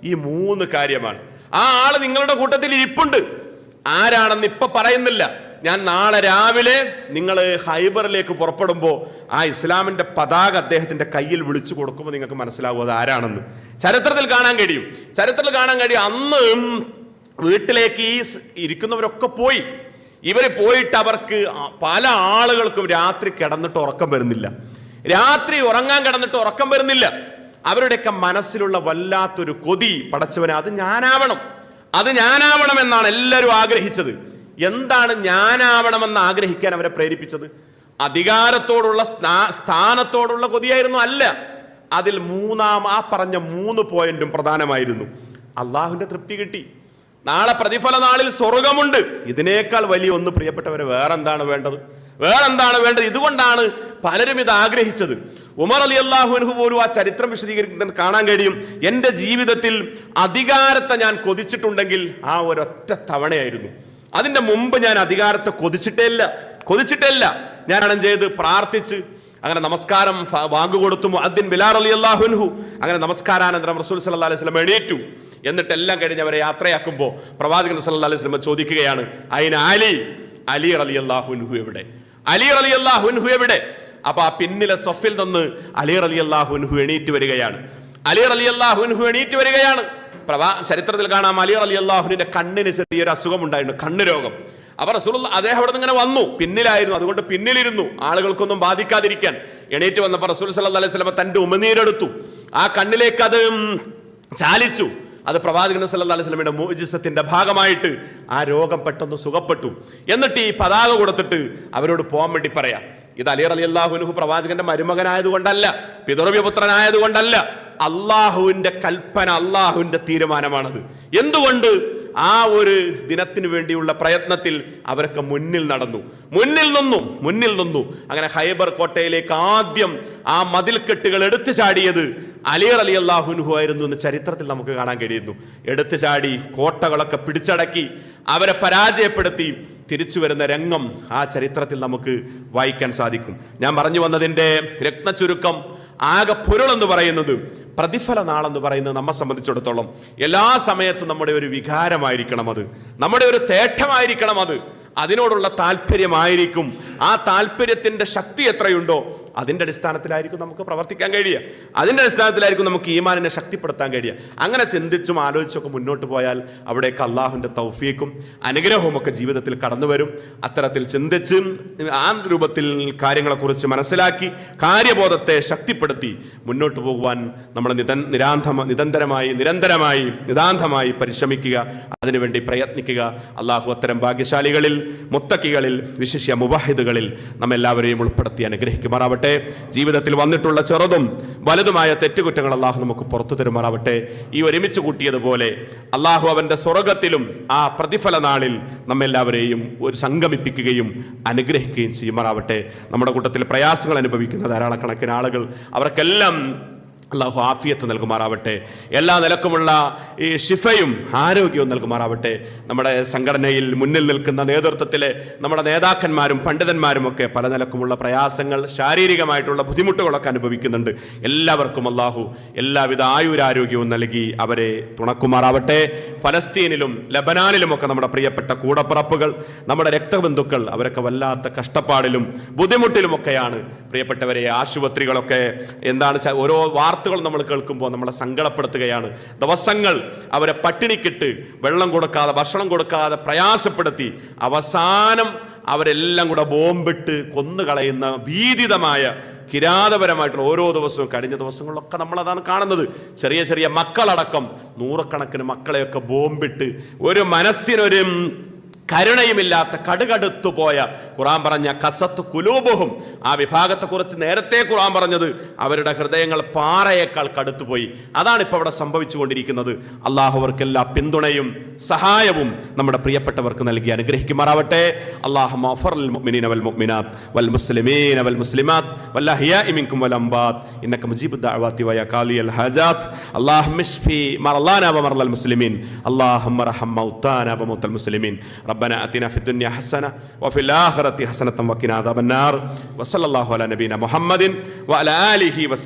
ഈ 3 കാര്യമാണ്. ആ ആള് നിങ്ങളുടെ കൂട്ടത്തിൽ ഇരിപ്പുണ്ട്. ആരാണെന്ന് ഇപ്പൊ പറയുന്നില്ല. ഞാൻ നാളെ രാവിലെ നിങ്ങൾ ഹൈബറിലേക്ക് പുറപ്പെടുമ്പോൾ ആ ഇസ്ലാമിന്റെ പതാക അദ്ദേഹത്തിന്റെ കയ്യിൽ വിളിച്ചു കൊടുക്കുമ്പോൾ നിങ്ങൾക്ക് മനസ്സിലാവും അത് ആരാണെന്ന്. ചരിത്രത്തിൽ കാണാൻ കഴിയും. അന്ന് വീട്ടിലേക്ക് ഈ ഇരിക്കുന്നവരൊക്കെ പോയി. ഇവര് പോയിട്ട് അവർക്ക് പല ആളുകൾക്കും രാത്രി കിടന്നിട്ട് ഉറക്കം വരുന്നില്ല. അവരുടെയൊക്കെ മനസ്സിലുള്ള വല്ലാത്തൊരു കൊതി, പടച്ചവനെ അത് ഞാനാവണം എന്നാണ് എല്ലാവരും ആഗ്രഹിച്ചത്. എന്താണ് ഞാനാവണമെന്ന് ആഗ്രഹിക്കാൻ അവരെ പ്രേരിപ്പിച്ചത്? അധികാരത്തോടുള്ള സ്ഥാനത്തോടുള്ള കൊതിയായിരുന്നു? അല്ല. അതിൽ ആ പറഞ്ഞ 3 പോയിന്റും പ്രധാനമായിരുന്നു. അള്ളാഹുവിന്റെ തൃപ്തി കിട്ടി, നാളെ പ്രതിഫല നാളിൽ സ്വർഗമുണ്ട്. ഇതിനേക്കാൾ വലിയ ഒന്ന് പ്രിയപ്പെട്ടവരെ വേറെന്താണ് വേണ്ടത്? ഇതുകൊണ്ടാണ് പലരും ഇത് ആഗ്രഹിച്ചത്. ഉമർ റളിയല്ലാഹു അൻഹു പോലും ആ ചരിത്രം വിശദീകരിക്കുന്നത് കാണാൻ കഴിയും. എന്റെ ജീവിതത്തിൽ അധികാരത്തെ ഞാൻ കൊതിച്ചിട്ടുണ്ടെങ്കിൽ ആ ഒരൊറ്റ തവണയായിരുന്നു. അതിന്റെ മുമ്പ് ഞാൻ അധികാരത്തെ കൊതിച്ചിട്ടില്ല. ഞാനാണ് ചെയ്ത് പ്രാർത്ഥിച്ച് അങ്ങനെ നമസ്കാരം വാങ്ങുകൊടുത്തു. മുഅദ്ദിൻ ബിലാൽ റളിയല്ലാഹു അൻഹു അങ്ങനെ നമസ്കാരാനന്തരം റസൂൽ സല്ലല്ലാഹി അലൈഹി വസല്ലം എണീറ്റു. എന്നിട്ടെല്ലാം കഴിഞ്ഞ് അവരെ യാത്രയാക്കുമ്പോൾ പ്രവാചകൻ സല്ലല്ലാഹി അലൈഹി വസല്ലം ചോദിക്കുകയാണ്, അയിന അലി റളിയല്ലാഹു അൻഹു എവിടെ? അപ്പൊ ആ പിന്നിലെ സഫിൽ നിന്ന് അലി റളിയല്ലാഹു അൻഹു എണീറ്റ് വരികയാണ്. ചരിത്രത്തിൽ കാണാം, അലി റളിയല്ലാഹുവിന്റെ കണ്ണിന് ചെറിയൊരു അസുഖം ഉണ്ടായിരുന്നു, കണ്ണ് രോഗം. അപ്പൊ റസൂലുള്ളാഹി അദ്ദേഹം അവിടെ നിന്ന് ഇങ്ങനെ വന്നു, പിന്നിലായിരുന്നു, അതുകൊണ്ട് പിന്നിലിരുന്നു ആളുകൾക്കൊന്നും ബാധിക്കാതിരിക്കാൻ. എണീറ്റ് വന്നപ്പോൾ റസൂൽ സല്ലല്ലാഹി അലൈഹി വസല്ലം തന്റെ ഉമിനീരെടുത്തു, ആ കണ്ണിലേക്ക് അത് ചാലിച്ചു. അത് പ്രവാചകൻ സല്ലല്ലാഹി അലൈഹി വസല്ലമയുടെ മുഅ്ജിസത്തിന്റെ ഭാഗമായിട്ട് ആ രോഗം പെട്ടെന്ന് സുഖപ്പെട്ടു. എന്നിട്ട് ഈ പതാക കൊടുത്തിട്ട് അവരോട് പോകാൻ വേണ്ടി പറയാം. ഇത് അലി റളിയല്ലാഹു അൻഹു പ്രവാചകന്റെ മരുമകനായതുകൊണ്ടല്ല, പിതൃവ്യപുത്രനായതുകൊണ്ടല്ല, അള്ളാഹുവിന്റെ കൽപ്പന, അള്ളാഹുവിന്റെ തീരുമാനമാണത്. എന്തുകൊണ്ട്? ആ ഒരു ദിനത്തിന് വേണ്ടിയുള്ള പ്രയത്നത്തിൽ അവരൊക്കെ മുന്നിൽ നിന്നു. അങ്ങനെ ഖൈബർ കോട്ടയിലേക്ക് ആദ്യം ആ മതിൽക്കെട്ടുകൾ എടുത്തു ചാടിയത് അലി റളിയല്ലാഹു അൻഹു ആയിരുന്നു എന്ന് ചരിത്രത്തിൽ നമുക്ക് കാണാൻ കഴിയുന്നു. എടുത്തു ചാടി കോട്ടകളൊക്കെ പിടിച്ചടക്കി അവരെ പരാജയപ്പെടുത്തി തിരിച്ചു വരുന്ന രംഗം ആ ചരിത്രത്തിൽ നമുക്ക് വായിക്കാൻ സാധിക്കും. ഞാൻ പറഞ്ഞു വന്നതിൻ്റെ രത്നചുരുക്കം, ആകെ പൊരുളെന്ന് പറയുന്നത്, പ്രതിഫല നാളെന്ന് പറയുന്നത് നമ്മെ സംബന്ധിച്ചിടത്തോളം എല്ലാ സമയത്തും നമ്മുടെ ഒരു വികാരമായിരിക്കണം, അത് നമ്മുടെ ഒരു തേട്ടമായിരിക്കണം, അതിനോടുള്ള താല്പര്യമായിരിക്കും. ആ താല്പര്യത്തിന്റെ ശക്തി എത്രയുണ്ടോ അതിന്റെ അടിസ്ഥാനത്തിലായിരിക്കും നമുക്ക് പ്രവർത്തിക്കാൻ കഴിയുക, അതിന്റെ അടിസ്ഥാനത്തിലായിരിക്കും നമുക്ക് ഈമാനിനെ ശക്തിപ്പെടുത്താൻ കഴിയുക. അങ്ങനെ ചിന്തിച്ചും ആലോചിച്ചൊക്കെ മുന്നോട്ട് പോയാൽ അവിടേക്ക് അള്ളാഹുവിന്റെ തൗഫീഖും അനുഗ്രഹവും ഒക്കെ ജീവിതത്തിൽ കടന്നു വരും. അത്തരത്തിൽ ചിന്തിച്ച് ആ രൂപത്തിൽ കാര്യങ്ങളെക്കുറിച്ച് മനസ്സിലാക്കി കാര്യബോധത്തെ ശക്തിപ്പെടുത്തി മുന്നോട്ട് പോകുവാൻ നമ്മൾ നിതാന്തമായി പരിശ്രമിക്കുക, അതിനുവേണ്ടി പ്രയത്നിക്കുക. അള്ളാഹു അത്തരം ഭാഗ്യശാലികളിൽ, മുത്തക്കികളിൽ, വിശിഷ്യ മുവാഹിദുകളിൽ നമ്മെല്ലാവരെയും ഉൾപ്പെടുത്തി അനുഗ്രഹിക്കുമാറാവട്ടെ. ജീവിതത്തിൽ വന്നിട്ടുള്ള ചെറുതും വലുതുമായ തെറ്റുകുറ്റങ്ങൾ അള്ളാഹു നമുക്ക് പുറത്തു തരുമാറാവട്ടെ. ഈ ഒരുമിച്ച് കൂട്ടിയതുപോലെ അള്ളാഹു അവന്റെ സ്വർഗത്തിലും ആ പ്രതിഫല നാളിൽ നമ്മെല്ലാവരെയും ഒരു സംഗമിപ്പിക്കുകയും അനുഗ്രഹിക്കുകയും ചെയ്യുമാറാവട്ടെ. നമ്മുടെ കൂട്ടത്തിൽ പ്രയാസങ്ങൾ അനുഭവിക്കുന്ന ധാരാളക്കണക്കിന് ആളുകൾ, അവർക്കെല്ലാം അള്ളാഹു ആഫിയത്ത് നൽകുമാറാവട്ടെ. എല്ലാ നിലക്കുമുള്ള ഈ ശിഫയും ആരോഗ്യവും നൽകുമാറാവട്ടെ. നമ്മുടെ സംഘടനയിൽ മുന്നിൽ നിൽക്കുന്ന നേതൃത്വത്തിലെ നമ്മുടെ നേതാക്കന്മാരും പണ്ഡിതന്മാരും ഒക്കെ പല നിലക്കുമുള്ള പ്രയാസങ്ങൾ, ശാരീരികമായിട്ടുള്ള ബുദ്ധിമുട്ടുകളൊക്കെ അനുഭവിക്കുന്നുണ്ട്. എല്ലാവർക്കും അള്ളാഹു എല്ലാവിധ ആയുരാരോഗ്യവും നൽകി അവരെ തുണക്കുമാറാവട്ടെ. ഫലസ്തീനിലും ലബനാനിലുമൊക്കെ നമ്മുടെ പ്രിയപ്പെട്ട കൂടപ്പിറപ്പുകൾ, നമ്മുടെ രക്തബന്ധുക്കൾ, അവരൊക്കെ വല്ലാത്ത കഷ്ടപ്പാടിലും ബുദ്ധിമുട്ടിലുമൊക്കെയാണ്. പ്രിയപ്പെട്ടവരെ, ആശുപത്രികളൊക്കെ എന്താണ് ഓരോ വാർത്തകൾ നമ്മൾ കേൾക്കുമ്പോൾ നമ്മളെ സങ്കടപ്പെടുത്തുകയാണ്. ദിവസങ്ങൾ അവരെ പട്ടിണിക്കിട്ട് വെള്ളം കൊടുക്കാതെ, ഭക്ഷണം കൊടുക്കാതെ പ്രയാസപ്പെടുത്തി അവസാനം അവരെല്ലാം കൂടെ ബോംബിട്ട് കൊന്നുകളയുന്ന ഭീതിതമായ കിരാതപരമായിട്ടുള്ള ഓരോ ദിവസവും, കഴിഞ്ഞ ദിവസങ്ങളിലൊക്കെ നമ്മളതാണ് കാണുന്നത്. ചെറിയ ചെറിയ മക്കളടക്കം നൂറുകണക്കിന് മക്കളെയൊക്കെ ബോംബിട്ട് ഒരു മനസ്സിനൊരു കരുണയുമില്ലാത്ത കടുകടുത്തു പോയ, ഖുർആൻ പറഞ്ഞ കസത്ത് കുലൂബുഹും, ആ വിഭാഗത്തെക്കുറിച്ച് നേരത്തെ ഖുർആൻ പറഞ്ഞത് അവരുടെ ഹൃദയങ്ങൾ പാറയേക്കാൾ കടുത്തുപോയി. അതാണ് ഇപ്പോൾ അവിടെ സംഭവിച്ചുകൊണ്ടിരിക്കുന്നത്. അള്ളാഹു അവർക്കെല്ലാ പിന്തുണയും സഹായവും നമ്മുടെ പ്രിയപ്പെട്ടവർക്ക് നൽകി അനുഗ്രഹിക്കുമാറാവട്ടെ. അല്ലാഹുമ്മ ഗ്ഫിർ മുഅ്മിനീന വൽ മുഅ്മിനാത്ത് വൽ മുസ്ലിമീന വൽ മുസ്ലിമാത്ത് വൽ അഹ്യാഇ മിൻകും വൽ അംവാത്ത് ഇന്നക മുജീബുദ് ദഅവാതി വ യാ ഖാലിയൽ ഹാജാത്ത്. അല്ലാഹുമ്മ ഇശ്ഫി മർളാനാ വ മർളൽ മുസ്ലിമീൻ. അല്ലാഹുമ്മ റഹം മൗതാനാ വ മൗതൽ മുസ്ലിമീൻ. ربنا آتنا في الدنيا حسنة وفي الآخرة حسنة وقنا عذاب النار. وصلى الله على نبينا محمد وعلى آله وصحبه.